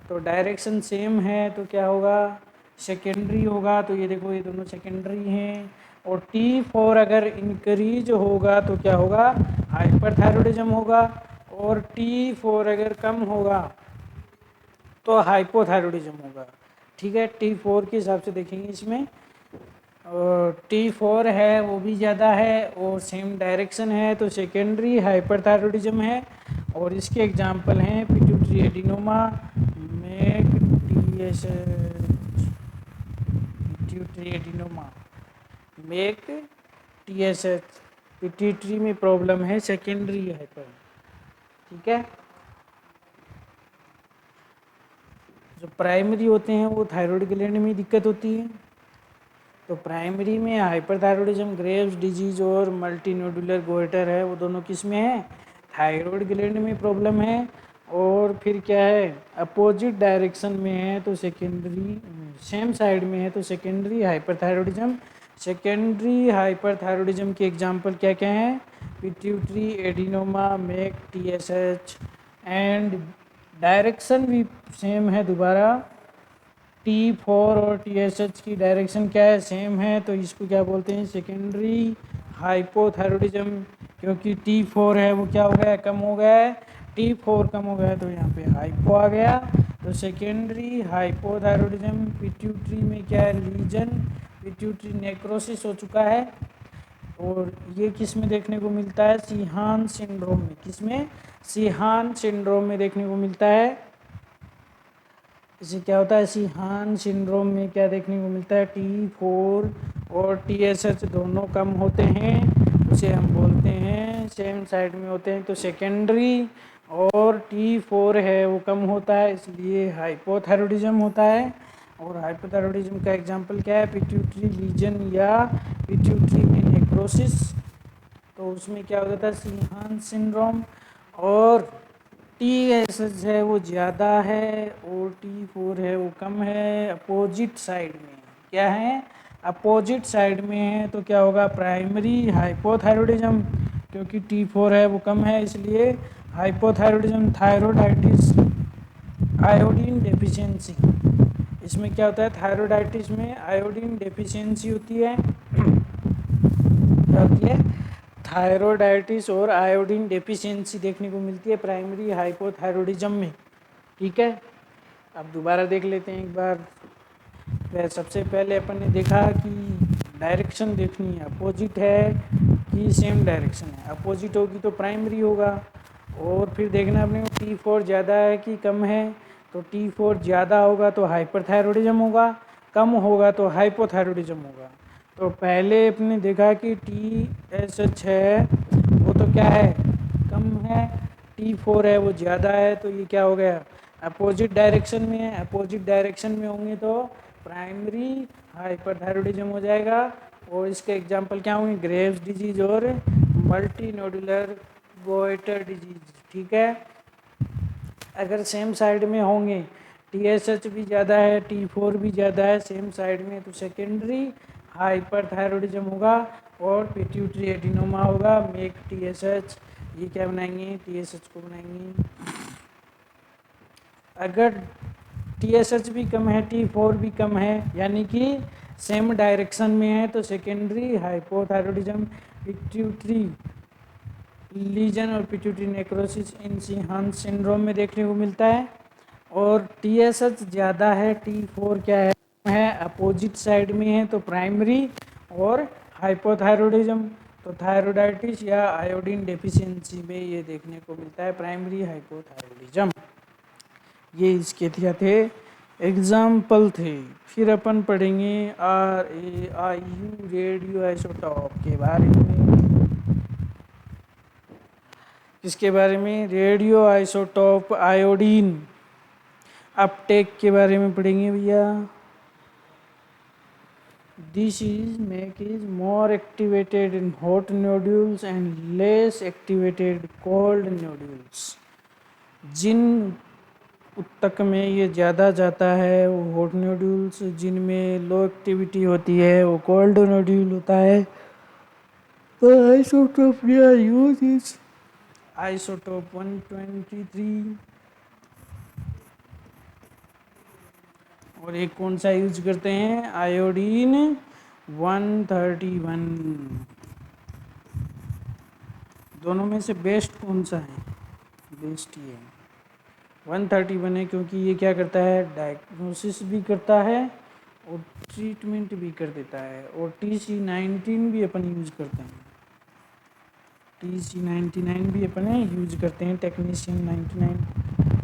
तो डायरेक्शन सेम है तो क्या होगा, सेकेंडरी होगा। तो ये देखो ये दोनों सेकेंडरी हैं। और T4 अगर इंक्रीज होगा तो क्या होगा, हाइपरथायरॉयडिज्म होगा, और T4 अगर कम होगा तो हाइपोथायरॉयडिज्म होगा। ठीक है, T4 के हिसाब से देखेंगे इसमें, और T4 है वो भी ज़्यादा है और सेम डायरेक्शन है तो सेकेंडरी हाइपरथायरॉयडिज्म है। और इसके एग्जांपल हैं pituitary adenoma, make TSH, pituitary adenoma, make TSH, pituitary में प्रॉब्लम है, सेकेंडरी हाइपर। ठीक है, जो प्राइमरी होते हैं वो थायराइड ग्लैंड में दिक्कत होती है। तो प्राइमरी में हाइपरथायरॉयडिज्म, ग्रेव्स डिजीज और मल्टीनोडुलर गोइटर है, वो दोनों किस में है, थायराइड ग्लैंड में प्रॉब्लम है। और फिर क्या है, अपोजिट डायरेक्शन में है तो सेकेंडरी, सेम साइड में है तो सेकेंडरी हाइपरथायरॉयडिज्म। सेकेंडरी हाइपरथायरॉयडिज्म के एग्जांपल क्या क्या हैं, pituitary adenoma, make TSH, and direction भी सेम है दोबारा, T4 और TSH की डायरेक्शन क्या है, सेम है, तो इसको क्या बोलते हैं, सेकेंडरी हाइपोथायरॉयडिज्म। क्योंकि T4 है वो क्या हो गया, कम हो गया है, T4 कम हो गया है तो यहाँ पे हाइपो आ गया, तो सेकेंडरी हाइपोथायरॉयडिज्म। पिट्यूटरी में क्या है, लीजन, पिट्यूटरी नेक्रोसिस हो चुका है। और ये किस में देखने को मिलता है, सीहान सिंड्रोम में, किस में, सीहान सिंड्रोम में देखने को मिलता है। इसे क्या होता है, सीहान सिंड्रोम में क्या देखने को मिलता है, T4 और TSH दोनों कम होते हैं, उसे हम बोलते हैं, सेम साइड में होते हैं तो सेकेंडरी, और T4 है वो कम होता है इसलिए हाइपोथायरॉयडिज्म होता है। और हाइपोथायरॉयडिज्म का एग्जांपल क्या है, पिट्यूटरी लीजन या पिट्यूटरी में नेक्रोसिस, तो उसमें क्या हो जाता है, सीहान सिंड्रोम। और TSH है वो ज़्यादा है और T4 है वो कम है, अपोजिट साइड में, क्या है, अपोजिट साइड में है तो क्या होगा, प्राइमरी हाइपोथायरॉयडिज्म। क्योंकि T4 है वो कम है इसलिए हाइपोथायरॉयडिज्म। थायरोडाइटिस, आयोडीन डेफिशिएंसी, इसमें क्या होता है, थायरोडाइटिस में आयोडीन डेफिशिएंसी होती है, क्या होती है, थायरोडाइटिस और आयोडीन डेफिशिएंसी देखने को मिलती है प्राइमरी हाइपोथायरॉयडिज्म में। ठीक है, अब दोबारा देख लेते हैं एक बार। सबसे पहले अपन ने देखा कि डायरेक्शन देखनी है, अपोजिट है कि सेम डायरेक्शन है, अपोजिट होगी तो प्राइमरी होगा। और फिर देखना अपने को T4 ज़्यादा है कि कम है, तो T4 ज़्यादा होगा तो हाइपरथायरॉयडिज्म होगा, कम होगा तो हाइपोथायरॉयडिज्म होगा। तो पहले अपने देखा कि TSH है वो तो क्या है, कम है, T4 है वो ज़्यादा है, तो ये क्या हो गया, अपोजिट डायरेक्शन में है, अपोजिट डायरेक्शन में होंगे तो प्राइमरी हाइपरथायरॉयडिज्म हो जाएगा। और इसके एग्जांपल क्या होंगे, ग्रेव्स डिजीज और मल्टी नोडुलर गोइटर डिजीज। ठीक है, अगर सेम साइड में होंगे, TSH भी ज़्यादा है, T4 भी ज़्यादा है, सेम साइड में, तो सेकेंडरी हाइपरथायरॉयडिज्म होगा और पिट्यूटरी एडिनोमा होगा, मेक TSH, ये क्या बनाएंगे, TSH को बनाएंगे। अगर TSH भी कम है, T4 भी कम है, यानी कि सेम डायरेक्शन में है, तो सेकेंडरी हाइपोथायरॉयडिज्म, पिट्यूटरी लीजन और पिट्यूटरी नेक्रोसिस इन सीहान सिंड्रोम में देखने को मिलता है। और TSH ज़्यादा है, T4 क्या है अपोजिट साइड में है तो प्राइमरी, और हाइपोथायरॉयडिज्म तो थायरोडाइटिस या आयोडीन डेफिशिएंसी में ये देखने को मिलता है, प्राइमरी हाइपोथायरॉयडिज्म। ये इसके क्या थे, एग्जाम्पल थे। फिर अपन पढ़ेंगे RAIU, रेडियो आइसोटॉप के बारे में। किसके बारे में, रेडियो आइसोटॉप आयोडीन। अपटेक के बारे में पढ़ेंगे भैया। This is make is more activated in hot nodules and less activated cold nodules. जिन उत्तक में ये ज़्यादा जाता है वो हॉट नोड्यूल्स, जिनमें लो एक्टिविटी होती है वो कोल्ड नोड्यूल होता है। तो आइसोटोप यूज इज आइसोटोप 123, और एक कौन सा यूज करते हैं, आयोडीन 131। दोनों में से बेस्ट कौन सा है, बेस्ट ये 131 है, क्योंकि ये क्या करता है, डायग्नोसिस भी करता है और ट्रीटमेंट भी कर देता है। और TC19 भी अपन यूज करते हैं, TC99 भी अपन यूज करते हैं, टेक्नीशियन 99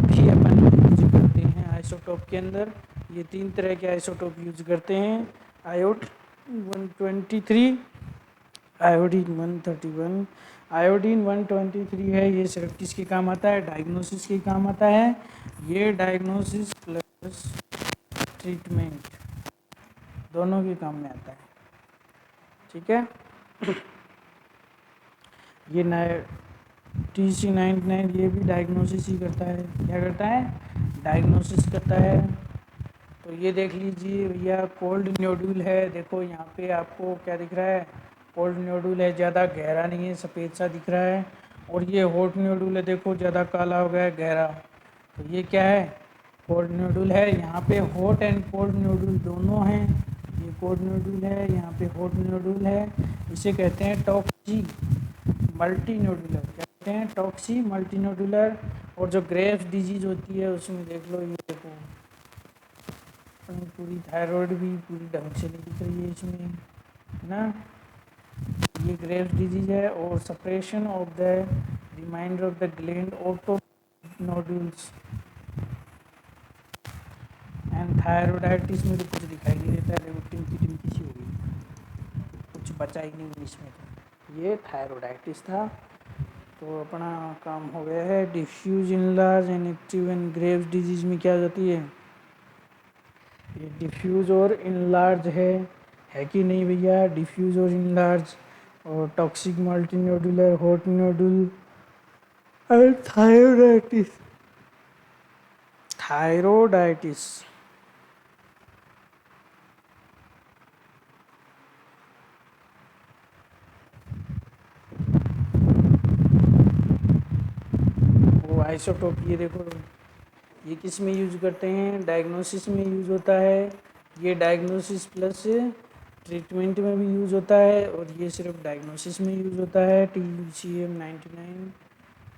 भी अपन यूज करते हैं आइसोटोप के अंदर। ये 3 तरह के आइसोटोप यूज करते हैं, आयोड 123, आयोडीन 131। आयोडीन 123 है, ये सिर्फ किसके काम आता है, डायग्नोसिस के काम आता है। ये डायग्नोसिस प्लस ट्रीटमेंट दोनों के काम में आता है, ठीक है। ये TC99 ये भी डायग्नोसिस ही करता है, क्या करता है, डायग्नोसिस करता है। तो ये देख लीजिए भैया, कोल्ड न्योड्यूल है, देखो यहाँ पे आपको क्या दिख रहा है, कोल्ड न्योड्यूल है, ज़्यादा गहरा नहीं है, सफ़ेद सा दिख रहा है। और ये हॉट न्योड्यूल है, देखो ज़्यादा काला हो गया है, गहरा। तो ये क्या है, कोल्ड न्योड्यूल है। यहाँ पे हॉट एंड कोल्ड न्योड्यूल दोनों हैं, ये कोल्ड न्योड्यूल है, यहाँ पे हॉट न्योड्यूल है। इसे कहते हैं टॉक्सी मल्टी न्योडुलर, कहते हैं टॉक्सी मल्टी न्योडुलर। और जो ग्रेव्स डिजीज होती है उसमें देख लो, ये देखो अपनी पूरी थायराइड भी पूरी ढंग से नहीं दिख रही है इसमें, है ना। ये ग्रेव्स डिजीज है। और suppression of the remainder of the gland auto nodules and thyroiditis में तो कुछ दिखाई नहीं देता है, देखो टिमकी टिमकी सी हो गई, कुछ बचा ही नहीं इसमें। तो ये थायरोडाइटिस था। तो अपना काम हो गया है। Diffuse enlarge and active and Graves disease में क्या जाती है, ये डिफ्यूज और इनलार्ज है कि नहीं भैया, डिफ्यूज और इनलार्ज और टॉक्सिक मल्टीनोडुलर हॉट नोडुल और थायरोडाइटिस। थायरोडाइटिस वो आइसोटोप, ये देखो ये किस में यूज करते हैं, डायग्नोसिस में यूज होता है। ये डायग्नोसिस प्लस ट्रीटमेंट में भी यूज होता है, और ये सिर्फ डायग्नोसिस में यूज होता है, TCM99,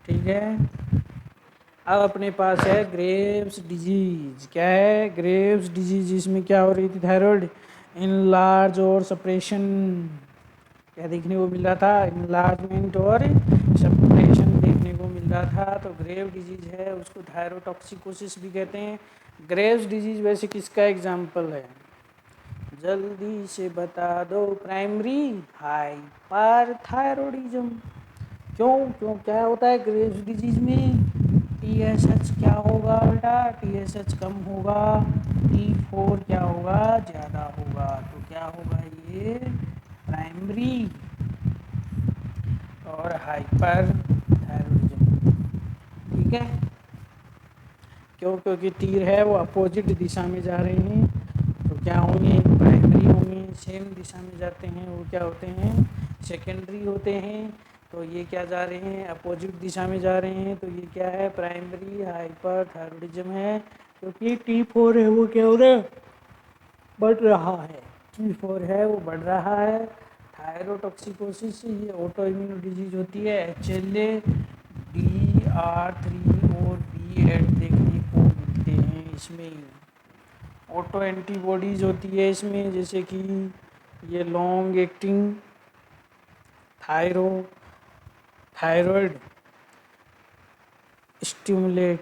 ठीक है। अब अपने पास है ग्रेव्स डिजीज, क्या है, ग्रेव्स डिजीज। इसमें क्या हो रही थी, थायराइड इनलार्ज और सप्रेशन, क्या देखने को मिल रहा था, इनलार्जमेंट और सप्रेशन देखने को मिल रहा था। तो ग्रेव डिजीज है, उसको थायरोटॉक्सिकोसिस भी कहते हैं। ग्रेव्स डिजीज वैसे किसका एग्जाम्पल है, जल्दी से बता दो, प्राइमरी हाइपरथायरॉयडिज्म। क्यों क्यों क्या होता है ग्रेव्स डिजीज में, TSH क्या होगा बेटा, TSH कम होगा, T4 क्या होगा, ज़्यादा होगा। तो क्या होगा, ये प्राइमरी और हाइपर थायरॉयडिज्म, ठीक है। क्यों, क्योंकि तीर है वो अपोजिट दिशा में जा रहे हैं। तो क्या होंगे, प्राइमरी होंगे, सेम दिशा में जाते हैं, वो क्या होते हैं, सेकेंडरी होते हैं। तो ये क्या जा रहे हैं, अपोजिट दिशा में जा रहे हैं। तो ये क्या है, प्राइमरी हाइपर थायरॉयडिज्म है। क्योंकि T4 है वो क्या हो रहा है, बढ़ रहा है, T4 है वो बढ़ रहा है। थायरोटॉक्सिकोसिस ये ऑटो इम्यून डिजीज होती है, HLA DR3 और B8 देखने को मिलते हैं इसमें। ऑटो एंटीबॉडीज होती है इसमें, जैसे कि ये लॉन्ग एक्टिंग थायरॉयड स्टिमुलेट,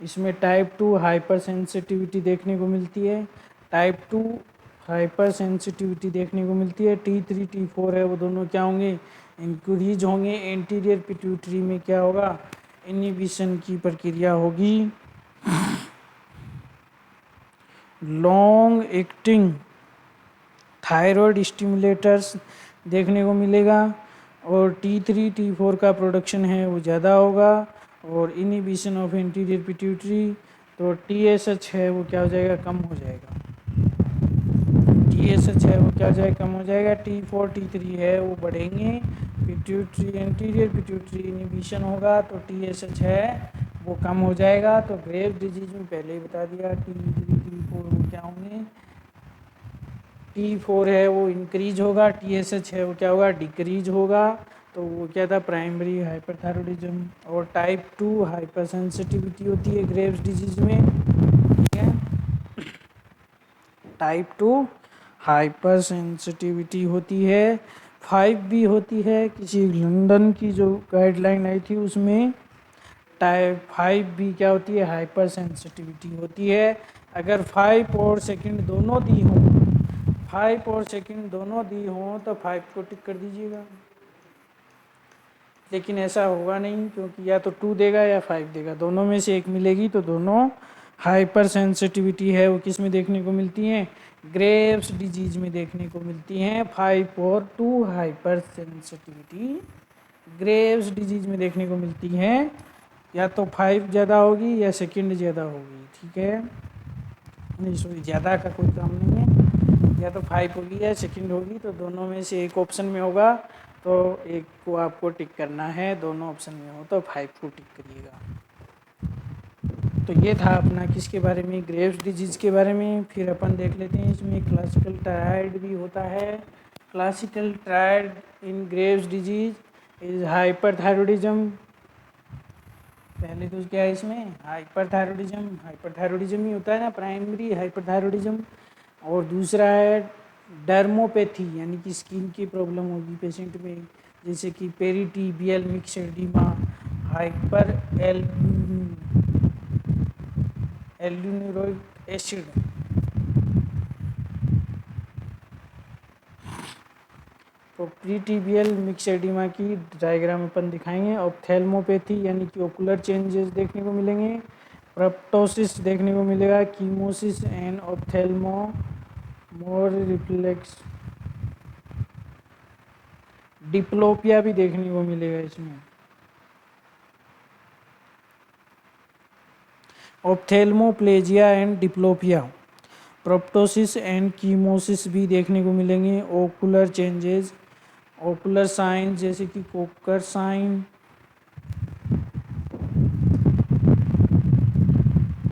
इसमें टाइप 2 हाइपर सेंसिटिविटी देखने को मिलती है, टाइप 2 हाइपर सेंसिटिविटी देखने को मिलती है। T3 T4 है वो दोनों क्या होंगे, इंक्रीज होंगे। एंटीरियर पिट्यूटरी में क्या होगा, इनहिबिशन की प्रक्रिया होगी। लॉन्ग एक्टिंग थायराइड स्टिमुलेटर्स देखने को मिलेगा और T3 T4 का प्रोडक्शन है वो ज़्यादा होगा और इनहिबिशन ऑफ एंटीरियर पिट्यूटरी, तो TSH है वो क्या हो जाएगा, कम हो जाएगा। TSH है वो क्या हो जाएगा, कम हो जाएगा। T4 T3 है वो बढ़ेंगे। पिट्यूटरी एंटीरियर पिट्यूटरी इनहिबिशन होगा तो TSH है वो कम हो जाएगा। तो ग्रेव्स डिजीज में पहले ही बता दिया T3 T4 वो क्या होंगे, T4 है वो इंक्रीज होगा, TSH है वो क्या होगा, डिक्रीज होगा। तो वो क्या था, प्राइमरी हाइपरथायरॉयडिज्म। और टाइप 2 हाइपर सेंसिटिविटी होती है ग्रेव्स डिजीज में, ठीक है। टाइप 2 हाइपर सेंसिटिविटी होती है। 5 भी होती है, किसी लंदन की जो गाइडलाइन आई थी उसमें टाइप 5 भी क्या होती है, हाइपर सेंसिटिविटी होती है। अगर 5 और सेकंड दोनों दी हों, 5 और सेकंड दोनों दी हों तो 5 को टिक कर दीजिएगा। लेकिन ऐसा होगा नहीं, क्योंकि या तो 2 देगा या 5 देगा, दोनों में से एक मिलेगी। तो दोनों हाइपर सेंसिटिविटी है वो किस में देखने को मिलती हैं, ग्रेव्स डिजीज में देखने को मिलती हैं। 5 और 2 हाइपर सेंसिटिविटी ग्रेव्स डिजीज में देखने को मिलती हैं। या तो 5 ज़्यादा होगी या सेकंड ज़्यादा होगी, ठीक है। नहीं सॉरी, ज़्यादा का कोई काम नहीं है, या तो 5 होगी या सेकंड होगी, तो दोनों में से एक ऑप्शन में होगा तो एक को आपको टिक करना है। दोनों ऑप्शन में हो तो 5 को टिक करिएगा। तो ये था अपना किसके बारे में, ग्रेव्स डिजीज के बारे में। फिर अपन देख लेते हैं इसमें क्लासिकल ट्रायड भी होता है। Classical triad in Graves disease is hyperthyroidism. पहले तो क्या है इसमें, हाइपरथायरॉयडिज्म ही होता है ना, प्राइमरी हाइपरथायरॉयडिज्म। और दूसरा है डर्मोपैथी, यानी कि स्किन की प्रॉब्लम होगी पेशेंट में, जैसे कि पेरिटिबियल मिक्स्ड एडिमा, हाइपर एल्यूमिनिक एसिड। तो प्रीटिबियल मिक्स्ड एडिमा की डायग्राम अपन दिखाएंगे। ऑप्थेल्मोपैथी यानी कि ओकुलर चेंजेस देखने को मिलेंगे। प्रोप्टोसिस देखने को मिलेगा, कीमोसिस एंड ऑप्थेल्मो मोर रिफ्लेक्स। डिप्लोपिया भी देखने को मिलेगा इसमें। ऑप्थेल्मोप्लेजिया एंड डिप्लोपिया, प्रोप्टोसिस एंड कीमोसिस भी देखने को मिलेंगे। ओकुलर चेंजेस, ओकुलर साइन जैसे कि Kocher sign,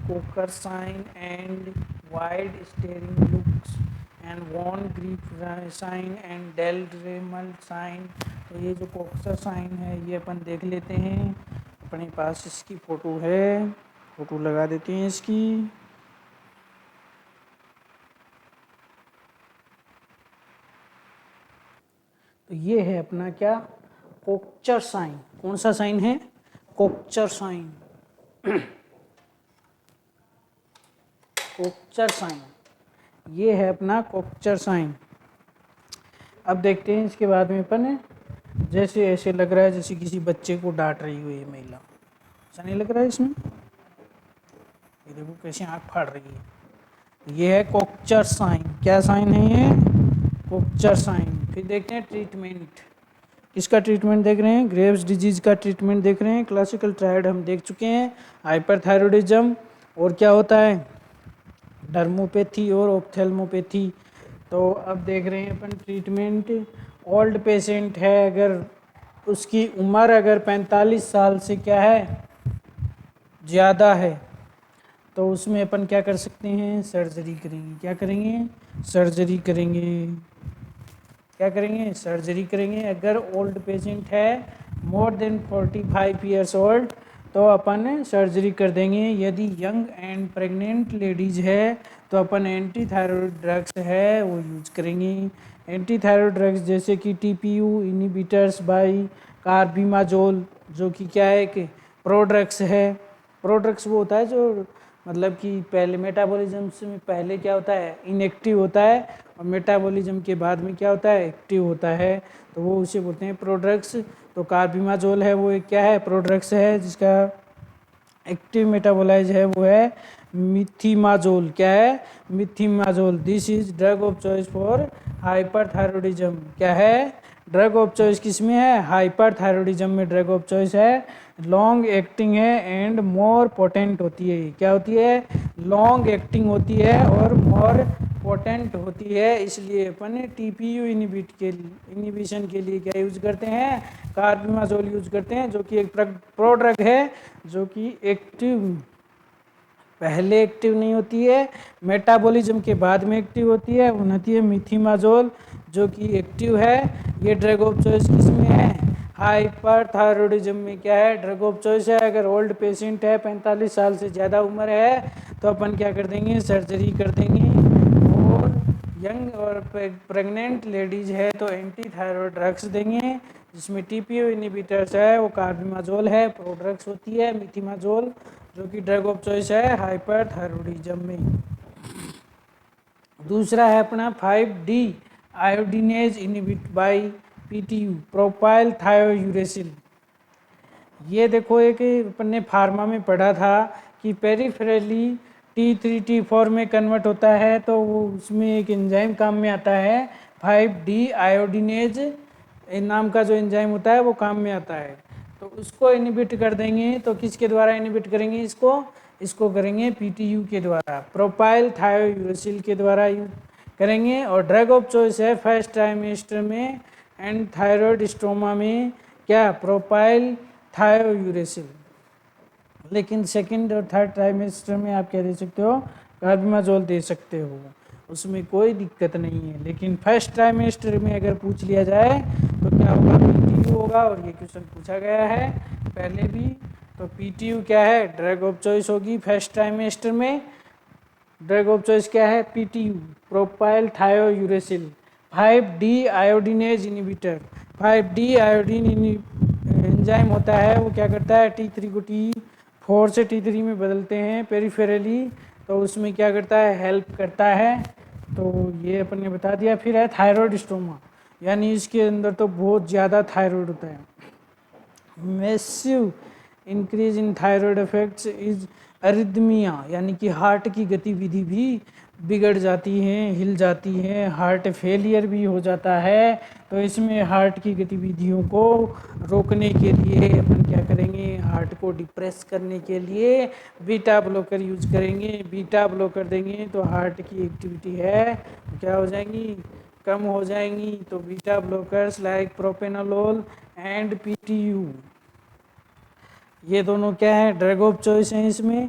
Kocher sign and wide staring looks and von Graefe sign and Dalrymple sign. तो ये जो कोकर साइन है ये अपन देख लेते हैं, अपने पास इसकी फ़ोटो है, फ़ोटो लगा देते हैं इसकी। तो ये है अपना क्या, कोक्चर साइन। कौन सा साइन है, कोक्चर साइन। कोक्चर साइन, ये है अपना कोक्चर साइन। अब देखते हैं इसके बाद में अपन, जैसे ऐसे लग रहा है जैसे किसी बच्चे को डांट रही हुई है महिला, ऐसा नहीं लग रहा है इसमें, ये देखो कैसे आँख फाड़ रही है। ये है कोक्चर साइन। क्या साइन है ये, कोक्चर साइन। फिर देखते हैं ट्रीटमेंट, किसका ट्रीटमेंट देख रहे हैं, ग्रेव्स डिजीज का ट्रीटमेंट देख रहे हैं। क्लासिकल ट्रायड हम देख चुके हैं, हाइपरथायरॉयडिज्म, और क्या होता है, डर्मोपैथी और ऑप्थेल्मोपैथी। तो अब देख रहे हैं अपन ट्रीटमेंट। ओल्ड पेशेंट है, अगर उसकी उम्र अगर 45 साल से क्या है, ज़्यादा है, तो उसमें अपन क्या कर सकते हैं, सर्जरी करेंगे। क्या करेंगे, सर्जरी करेंगे। क्या करेंगे, सर्जरी करेंगे। अगर ओल्ड पेशेंट है मोर देन 45 ईयर्स ओल्ड तो अपन सर्जरी कर देंगे। यदि यंग एंड प्रेग्नेंट लेडीज है तो अपन एंटी थायराइड ड्रग्स है वो यूज करेंगे। एंटी थायराइड ड्रग्स जैसे कि TPU इनिबिटर्स बाई कार्बिमाजोल, जो कि क्या है कि प्रोड्रग्स है। प्रोड्रग्स वो होता है जो मतलब कि पहले मेटाबॉलिज्म में पहले क्या होता है, इनएक्टिव होता है, और मेटाबॉलिज्म के बाद में क्या होता है, एक्टिव होता है, तो वो उसे बोलते हैं प्रोड्रग्स। तो कार्बिमाजोल है वो एक क्या है, प्रोड्रग्स है, जिसका एक्टिव मेटाबोलाइज है वो है मिथिमाजोल। क्या है, methimazole. This is drug of choice for hyperthyroidism. क्या है, ड्रग ऑफ चॉइस किस में है, हाइपरथायरॉयडिज्म में ड्रग ऑफ चॉइस है। लॉन्ग एक्टिंग है एंड मोर पोटेंट होती है। क्या होती है, लॉन्ग एक्टिंग होती है और मोर पोटेंट होती है, इसलिए अपन टीपीयू इनिबिशन के लिए क्या यूज करते हैं, कार्बिमाजोल यूज करते हैं, जो कि एक प्रोड्रग है, जो कि एक्टिव, पहले एक्टिव नहीं होती है, मेटाबॉलिज्म के बाद में एक्टिव होती है, वो होती है मिथिमाजोल, जो कि एक्टिव है। ये ड्रग ऑफ चॉइस किस में है, हाइपरथायरॉयडिज्म में क्या है, ड्रग ऑफ चॉइस है। अगर ओल्ड पेशेंट है, 45 साल से ज़्यादा उम्र है, तो अपन क्या कर देंगे, सर्जरी कर देंगे। और यंग और प्रेग्नेंट लेडीज है तो एंटी थायराइड ड्रग्स देंगे, जिसमें टीपीओ इनिबिटर्स है, वो कार्बिमाजोल है, प्रोड्रग्स होती है मिथिमाजोल, जो कि ड्रग ऑफ चॉइस है हाइपरथायरॉयडिज्म में। दूसरा है अपना 5D iodinase inhibit by PTU, propylthiouracil. ये देखो एक अपन ने फार्मा में पढ़ा था कि पेरिफेरली T3 T4 में कन्वर्ट होता है, तो वो उसमें एक एंजाइम काम में आता है, 5D आयोडीनेज नाम का जो एंजाइम होता है वो काम में आता है। तो उसको इनिबिट कर देंगे, तो किसके द्वारा इनिबिट करेंगे इसको करेंगे पीटीयू के द्वारा, प्रोपाइल थायोयूरेसिल के द्वारा करेंगे। और ड्रग ऑफ चॉइस है फर्स्ट ट्राइमेस्टर में एंड थायराइड स्टोमा में, क्या, प्रोपाइल थायोयूरेसिल। लेकिन सेकंड और थर्ड ट्राइमेस्टर में आप क्या दे सकते हो, कार्बिमाजोल दे सकते हो, उसमें कोई दिक्कत नहीं है। लेकिन फर्स्ट ट्राइमेस्टर में अगर पूछ लिया जाए तो क्या होगा, पीटीयू होगा, और ये क्वेश्चन पूछा गया है पहले भी। तो पीटीयू क्या है, ड्रग ऑफ चॉइस होगी फर्स्ट ट्राइमेस्टर में। ड्रग ऑफ चॉइस क्या है, PTU, propylthiouracil, 5D iodinase inhibitor. 5D iodine enzyme होता है, वो क्या करता है, T3 को T4 से T3 में बदलते हैं पेरिफेरली, तो उसमें क्या करता है, हेल्प करता है। तो ये अपन ने बता दिया। फिर है थायराइड स्टोमा, यानी इसके अंदर तो बहुत ज़्यादा थायराइड होता है। Massive increase in thyroid effects is arrhythmia, यानी कि हार्ट की गतिविधि भी बिगड़ जाती हैं, हिल जाती हैं, हार्ट फेलियर भी हो जाता है। तो इसमें हार्ट की गतिविधियों को रोकने के लिए अपन क्या करेंगे, हार्ट को डिप्रेस करने के लिए बीटा ब्लॉकर यूज करेंगे। बीटा ब्लॉकर देंगे तो हार्ट की एक्टिविटी है क्या हो जाएंगी, कम हो जाएंगी। तो beta blockers like propranolol and PTU, ये दोनों क्या है, ड्रग ऑफ चॉइस हैं इसमें।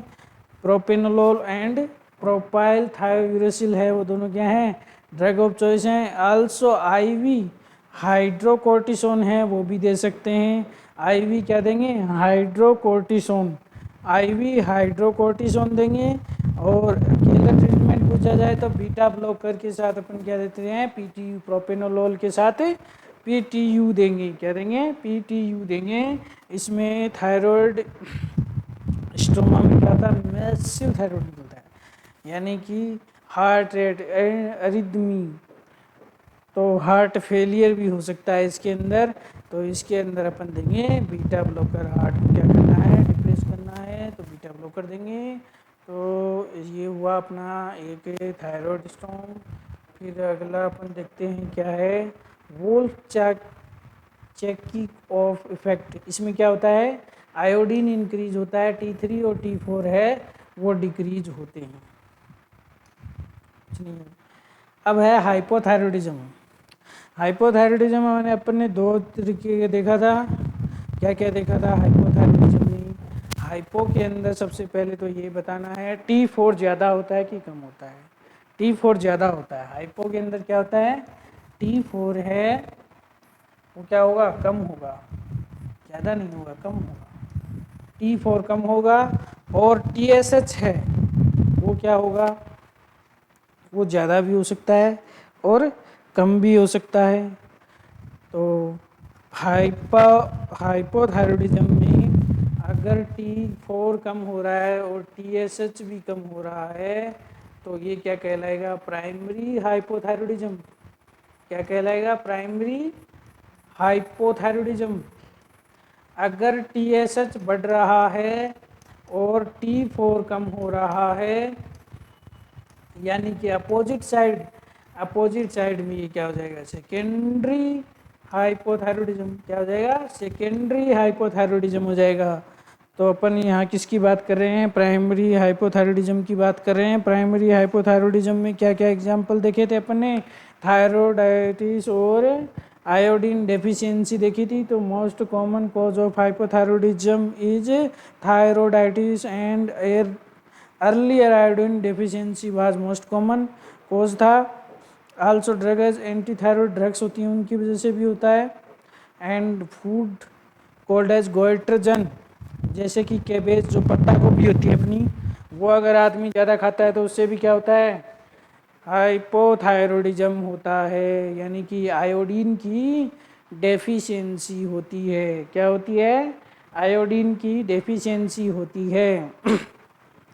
प्रोपेनोलोल एंड प्रोपाइल थायोयूरेसिल है, वो दोनों क्या हैं, ड्रग ऑफ चॉइस हैं। आल्सो आईवी हाइड्रोकोर्टिसोन है, वो भी दे सकते हैं। आईवी क्या देंगे, हाइड्रोकोर्टिसोन, आईवी हाइड्रोकोर्टिसोन देंगे। और अकेला ट्रीटमेंट पूछा जाए तो बीटा ब्लॉकर के साथ अपन क्या देते हैं, पीटीयू, प्रोपेनोलोल के साथ पीटीयू देंगे। क्या देंगे, पीटीयू देंगे। इसमें थायराइड स्टोमा में क्या होता है, मैसिव थायराइड होता है, यानी कि हार्ट रेट अरिदमी, तो हार्ट फेलियर भी हो सकता है इसके अंदर। तो इसके अंदर अपन देंगे बीटा ब्लॉकर, हार्ट को क्या करना है, डिप्रेस करना है, तो बीटा ब्लॉकर देंगे। तो ये हुआ अपना एक थायराइड स्टोम। फिर अगला अपन देखते हैं क्या है, वोल्फ चेकिंग ऑफ इफेक्ट। इसमें क्या होता है, आयोडीन इंक्रीज होता है, T3 और T4 है वो डिक्रीज होते हैं। अब है हाइपोथायरॉयडिज्म। हाइपोथायरॉयडिज्म मैंने अपन ने दो तरीके के देखा था। क्या क्या देखा था हाइपोथायरॉयडिज्म में, हाइपो के अंदर सबसे पहले तो ये बताना है T4 ज़्यादा होता है कि कम होता है। T4 ज़्यादा होता है हाइपो के अंदर, क्या होता है, T4 है वो क्या होगा, कम होगा, ज़्यादा नहीं होगा, कम होगा। T4 कम होगा। और TSH है वो क्या होगा, वो ज़्यादा भी हो सकता है और कम भी हो सकता है। तो हाइपोथायरॉयडिज्म में अगर T4 कम हो रहा है और TSH भी कम हो रहा है तो ये क्या कहलाएगा? Primary hypothyroidism. क्या कहलाएगा? Primary hypothyroidism. अगर TSH बढ़ रहा है और T4 कम हो रहा है, यानी कि अपोजिट साइड में ये क्या हो जाएगा? Secondary hypothyroidism. क्या हो जाएगा? सेकेंडरी हाइपोथायरॉयडिज्म हो जाएगा। तो अपन यहाँ किसकी बात कर रहे हैं? प्राइमरी हाइपोथायरॉयडिज्म की बात कर रहे हैं। प्राइमरी हाइपोथायरॉयडिज्म में क्या क्या एग्जाम्पल देखे थे अपन ने? थायरोडाइटिस और आयोडीन डेफिशिएंसी देखी थी। तो most common cause of hypothyroidism is thyroiditis and earlier iodine deficiency was most common cause था। Also drugs, anti thyroid drugs होती हैं, उनकी वजह से भी होता है। And food called as goitrogen, जैसे कि कैबेज जो पत्ता गोभी होती है अपनी, वो अगर आदमी ज़्यादा खाता है तो उससे भी क्या होता है? हाइपोथायरॉयडिज्म होता है, यानी कि आयोडीन की डेफिशिएंसी होती है। क्या होती है? आयोडीन की डेफिशिएंसी होती है।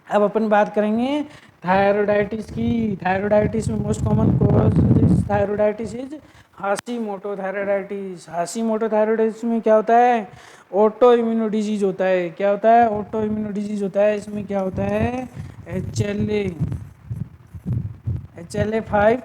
अब अपन बात करेंगे थायरोडाइटिस की। थायरोडाइटिस में most common cause thyroiditis is Hashimoto thyroiditis. Hashimoto thyroiditis में क्या होता है? ऑटो इम्यूनो डिजीज होता है। क्या होता है? ऑटो इम्यूनो डिजीज होता है। इसमें क्या होता है? HLA5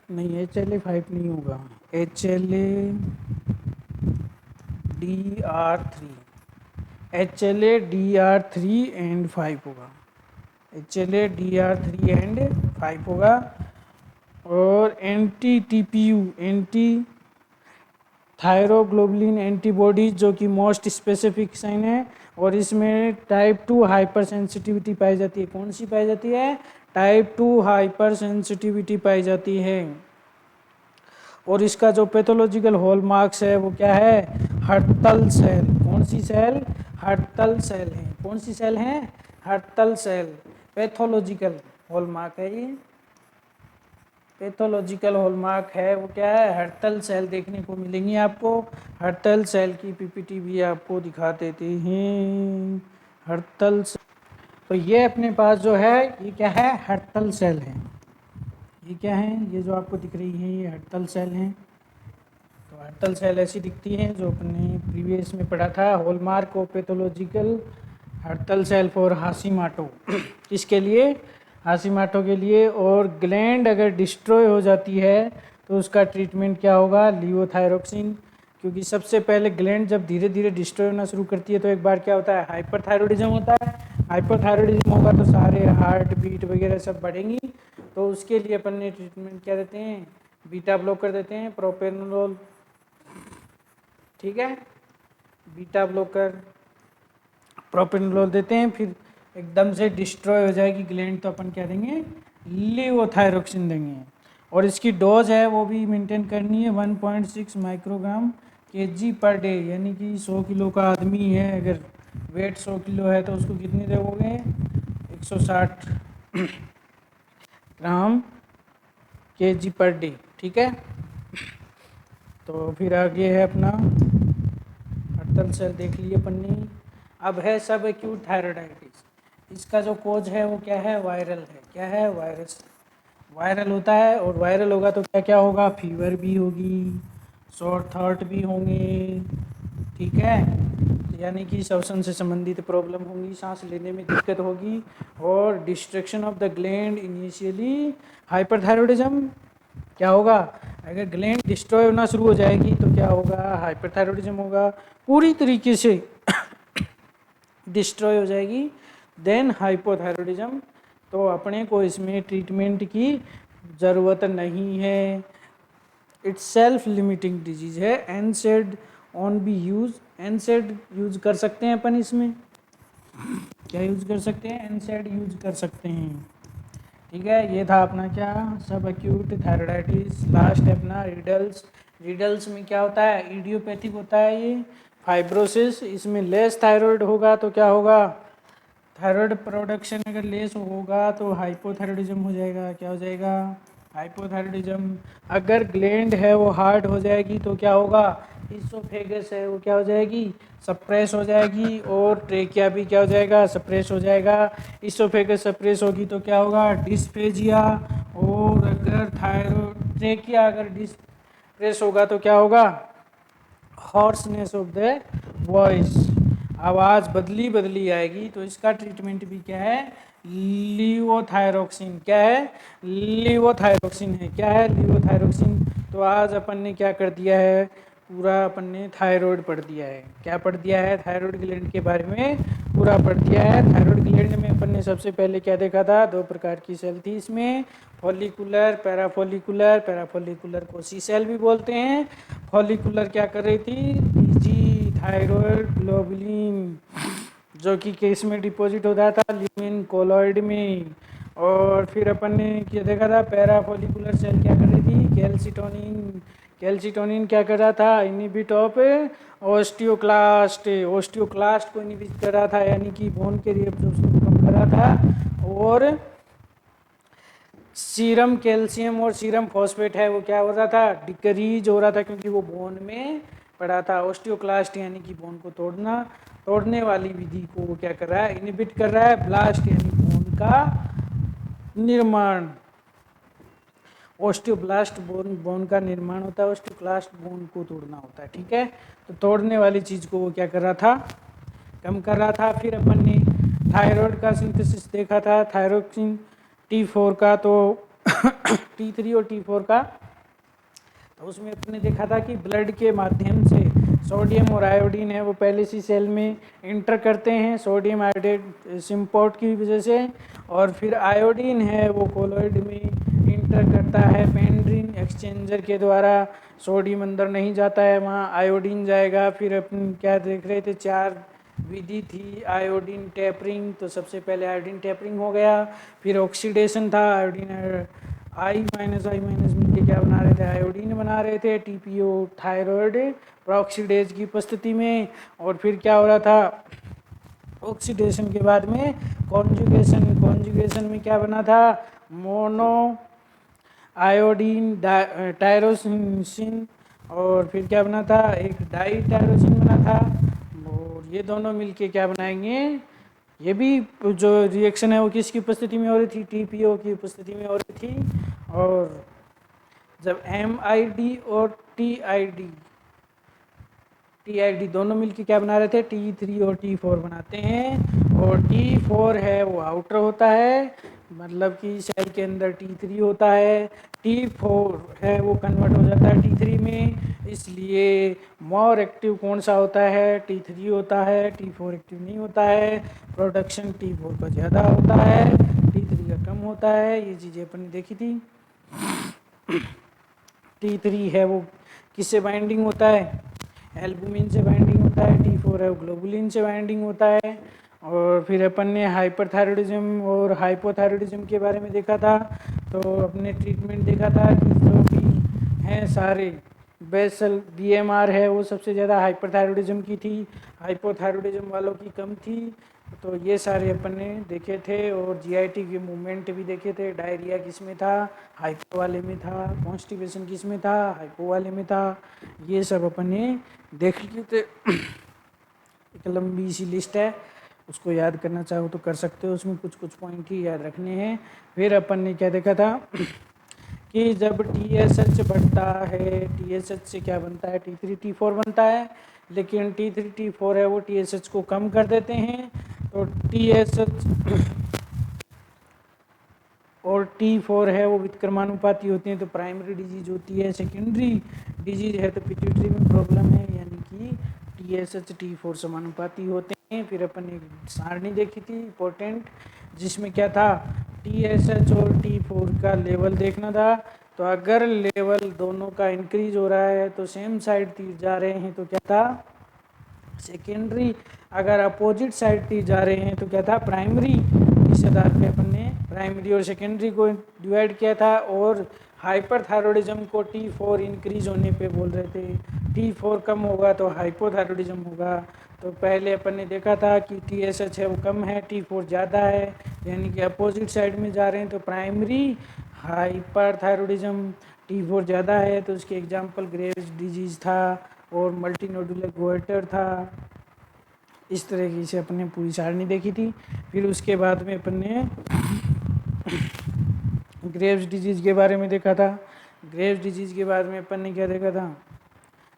नहीं, HLA5 नहीं होगा, HLA-DR3 एंड 5 होगा। HLA-DR3 एंड 5 होगा। और anti TPU, anti thyroglobulin antibodies, जो कि मोस्ट स्पेसिफिक साइन है, और इसमें टाइप 2 हाइपर सेंसिटिविटी पाई जाती है। कौन सी पाई जाती है? टाइप 2 हाइपर सेंसिटिविटी पाई जाती है। और इसका जो पैथोलॉजिकल हॉलमार्क्स है वो क्या है? Hurthle cell. कौन सी सेल? हर्टल सेल है। कौन सी सेल है? Hurthle cell. पैथोलॉजिकल हॉलमार्क है ये। पैथोलॉजिकल हॉलमार्क है वो क्या है? हर्टल सेल देखने को मिलेंगी आपको। हर्टल सेल की पीपीटी भी आपको दिखा देते हैं। हर्टल सेल, तो ये अपने पास जो है ये क्या है? हर्टल सेल है। ये क्या है? ये जो आपको दिख रही है ये हर्टल सेल हैं। तो हर्टल सेल ऐसी दिखती हैं जो अपने प्रीवियस में पढ़ा था। Hallmark of pathological Hurthle cell for Hashimoto. किसके लिए? हाशीमाटो के लिए। और ग्लैंड अगर डिस्ट्रॉय हो जाती है तो उसका ट्रीटमेंट क्या होगा? लिवोथायरोक्सिन। क्योंकि सबसे पहले ग्लैंड जब धीरे धीरे डिस्ट्रॉय होना शुरू करती है तो एक बार क्या होता है? हाइपरथायरॉयडिज्म होता है। हाइपरथायरॉयडिज्म होगा तो सारे हार्ट बीट वगैरह सब बढ़ेंगी। तो उसके लिए अपन ने ट्रीटमेंट क्या देते हैं? बीटा ब्लॉकर देते हैं, प्रोपेनोल। ठीक है, बीटा ब्लॉकर प्रोपेनोल देते हैं। फिर एकदम से डिस्ट्रॉय हो जाएगी ग्लैंड तो अपन क्या देंगे? लिवोथायरोक्सिन देंगे। और इसकी डोज है वो भी मेंटेन करनी है 1.6 माइक्रोग्राम kg पर डे। यानी कि 100 किलो का आदमी है, अगर वेट 100 किलो है तो उसको कितनी दोगे? 160 ग्राम kg पर डे। ठीक है, तो फिर आगे है अपना हर्टल सेल देख लिए अपन ने। अब है सब एक्यूट थायराइडाइटिस। इसका जो कोज है वो क्या है? वायरल है। क्या है? वायरस। वायरल होता है, और वायरल होगा तो क्या क्या होगा? फीवर भी होगी, शॉर्ट थॉट भी होंगे। ठीक है, यानी कि श्वसन से संबंधित प्रॉब्लम होंगी, सांस लेने में दिक्कत होगी, और destruction of the gland initially hyperthyroidism. क्या होगा? अगर ग्लैंड डिस्ट्रॉय होना शुरू हो जाएगी तो क्या होगा? हाइपरथायरॉयडिज्म होगा। पूरी तरीके से डिस्ट्रॉय हो जाएगी, देन हाइपोथायरॉयडिज्म। तो अपने को इसमें ट्रीटमेंट की ज़रूरत नहीं है। इट्स सेल्फ लिमिटिंग डिजीज है। एनसेड ऑन बी यूज, एनसेड यूज कर सकते हैं अपन इसमें। क्या यूज कर सकते हैं? एनसेड यूज कर सकते हैं। ठीक है, ये था अपना क्या? सब एक्यूट थायराइडाइटिस। लास्ट है अपना रिडल्स। रिडल्स में क्या होता है? इडियोपैथिक होता है ये। फाइब्रोसिस, इसमें लेस थायराइड होगा तो क्या होगा? थायराइड प्रोडक्शन अगर लेस होगा तो हाइपोथायरॉयडिज्म हो जाएगा। क्या हो जाएगा? हाइपोथायरॉयडिज्म। अगर ग्लैंड है वो हार्ड हो जाएगी तो क्या होगा, इसोफेगस है वो क्या हो जाएगी, सप्रेस हो जाएगी, और ट्रेकिया भी क्या हो जाएगा, सप्रेस हो जाएगा। इसोफेगस सप्रेस होगी तो क्या होगा, डिस्फेजिया। और अगर थायरॉयड ट्रेकिया अगर डिस्प्रेस होगा तो क्या होगा, हॉर्सनेस ऑफ द वॉइस, आवाज़ बदली बदली आएगी। तो इसका ट्रीटमेंट भी क्या है, लीवोथायरोक्सिन। क्या है, लीवोथायरोक्सिन है। क्या है, लीवोथायरोक्सिन। तो आज अपन ने क्या कर दिया है, पूरा अपन ने थायराइड पढ़ दिया है। क्या पढ़ दिया है, थायराइड ग्लैंड के बारे में पूरा पढ़ दिया है। थायराइड ग्लैंड में अपन ने सबसे पहले क्या देखा था, दो प्रकार की सेल थी इसमें, फॉलिकुलर, पैराफॉलिकुलर। पैराफॉलिकुलर को सी सेल भी बोलते हैं। फॉलिकुलर क्या कर रही थी, पीजी थायराइड ग्लोबुलिन, जो कि केस में डिपॉजिट होता था ल्यूमिन कोलॉइड में। और फिर अपन ने क्या देखा था, पैराफॉलिकुलर सेल क्या कर रही थी, कैल्सिटोनिन। कैल्सिटोनिन क्या कर रहा था, इनहिबिट ऑफ ओस्टियोक्लास्ट। ओस्टियोक्लास्ट को इनहिबिट कर रहा था, यानी कि बोन के रिएब्जॉर्प्शन को कम कर रहा था। और सीरम कैल्शियम और सीरम फॉस्फेट है वो क्या हो रहा था, डिक्रीज हो रहा था, क्योंकि वो बोन में पड़ा था। ओस्टियोक्लास्ट यानी कि बोन को तोड़ने वाली विधि को वो क्या कर रहा है, इनहिबिट कर रहा है। ब्लास्ट यानी बोन का निर्माण, ओस्टियोब्लास्ट बोन का निर्माण होता है, ओस्टियोक्लास्ट बोन को तोड़ना होता है। ठीक है, तो तोड़ने वाली चीज़ को वो क्या कर रहा था, कम कर रहा था। फिर अपन ने थायराइड का सिंथेसिस देखा था, थायरोक्सिन T4 का, तो T3 और T4 का। तो उसमें अपने देखा था कि ब्लड के माध्यम से सोडियम और आयोडीन है वो पहले सी सेल में इंटर करते हैं, सोडियम आयोडेट सिम्पोर्ट की वजह से। और फिर आयोडीन है वो कोलॉइड में इंटर करता है पेंड्रिन एक्सचेंजर के द्वारा। सोडियम अंदर नहीं जाता है, वहाँ आयोडीन जाएगा। फिर अपन क्या देख रहे थे, चार विधि थी आयोडीन टेपरिंग। तो सबसे पहले आयोडीन टेपरिंग हो गया, फिर ऑक्सीडेशन था, आयोडीन आई माइनस मिलके क्या बना रहे थे, आयोडीन बना रहे थे, टीपीओ थायराइड प्रोक्सीडेज की उपस्थिति में। और फिर क्या हो रहा था, ऑक्सीडेशन के बाद में कॉन्जुगेशन। कॉन्जुगेशन में क्या बना था, मोनो आयोडीन टायरोसिन, और फिर क्या बना था, एक डाई टायरोसिन बना था। और ये दोनों मिलके क्या बनाएंगे, ये भी जो रिएक्शन है वो किसकी उपस्थिति में हो रही थी, टीपीओ की उपस्थिति में हो रही थी। और जब MID और TID दोनों मिलके क्या बना रहे थे, T3 और T4 बनाते हैं। और T4 है वो आउटर होता है, मतलब कि सेल के अंदर T3 होता है। T4 है वो कन्वर्ट हो जाता है T3 में, इसलिए मोर एक्टिव कौन सा होता है, T3 होता है, T4 एक्टिव नहीं होता है। प्रोडक्शन T4 का ज़्यादा होता है, T3 का कम होता है। ये चीज़ें अपन ने देखी थी। T3 है वो किससे बाइंडिंग होता है, एल्बुमिन से बाइंडिंग होता है। T4 है वो ग्लोबुलिन से बाइंडिंग होता है। और फिर अपन ने हाइपरथायरॉयडिज्म और हाइपोथायरॉयडिज्म के बारे में देखा था। तो अपने ट्रीटमेंट देखा था कि जो भी हैं सारे बेसल BMR है वो सबसे ज़्यादा हाइपरथायरॉयडिज्म की थी, हाइपोथायरॉयडिज्म वालों की कम थी। तो ये सारे अपन ने देखे थे। और GIT के मूवमेंट भी देखे थे, डायरिया किस में था, हाइपो वाले में था, कॉन्स्टिपेशन किस में था, हाइपो वाले में था। ये सब अपन ने देख लिए थे। एक लंबी सी लिस्ट है, उसको याद करना चाहो तो कर सकते हो, उसमें कुछ कुछ पॉइंट ही याद रखने हैं। फिर अपन ने क्या देखा था कि जब TSH बढ़ता है, TSH से क्या बनता है, T3 T4 बनता है। लेकिन T3 T4 है वो TSH को कम कर देते हैं। तो TSH और T4 है वो विक्रमानुपाती होते हैं, तो प्राइमरी डिजीज होती है। सेकेंडरी डिजीज है तो पिट्यूटरी में प्रॉब्लम है, यानी कि TSH T4 समानुपाती होते हैं। फिर अपन ने सारणी देखी थी इंपॉर्टेंट, जिसमें क्या था, TSH और T4 का लेवल देखना था। तो अगर लेवल दोनों का इंक्रीज हो रहा है तो सेम साइड तीर जा रहे हैं तो क्या था, सेकेंडरी। अगर अपोजिट साइड तीर जा रहे हैं तो क्या था, प्राइमरी। इस आधार पे अपन ने प्राइमरी और सेकेंडरी को डिवाइड किया था। और हाइपरथायरॉयडिज्म को T4 इंक्रीज होने पे बोल रहे थे, T4 कम होगा तो हाइपोथायरॉयडिज्म होगा। तो पहले अपन ने देखा था कि TSH है वो कम है, T4 ज़्यादा है, यानी कि अपोजिट साइड में जा रहे हैं तो प्राइमरी हाइपरथायरॉयडिज्म, T4 ज़्यादा है तो उसके एग्जांपल ग्रेव्स डिजीज़ था और मल्टीनोडुलर गोइटर था। इस तरीके से अपन ने पूरी सारणी देखी थी। फिर उसके बाद में अपन ने ग्रेव्स डिजीज़ के बारे में देखा था। ग्रेव्स डिजीज़ के बारे में अपन ने क्या देखा था?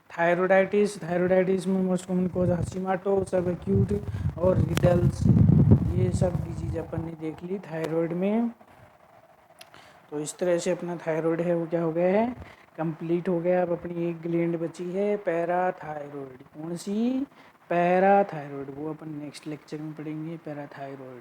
थायरोडाइटिस में मोस्ट कॉमन कॉज हाशिमोटो, सब एक्यूट और रिडल्स, ये सब डिजीज अपन ने देख ली थायराइड में। तो इस तरह से अपना थायराइड है वो क्या हो गया है, कंप्लीट हो गया। अब अपनी एक ग्लैंड बची है पैराथायरॉयड। कौन सी? पैराथायरॉयड। वो अपन नेक्स्ट लेक्चर में पढ़ेंगे पैराथायरॉयड।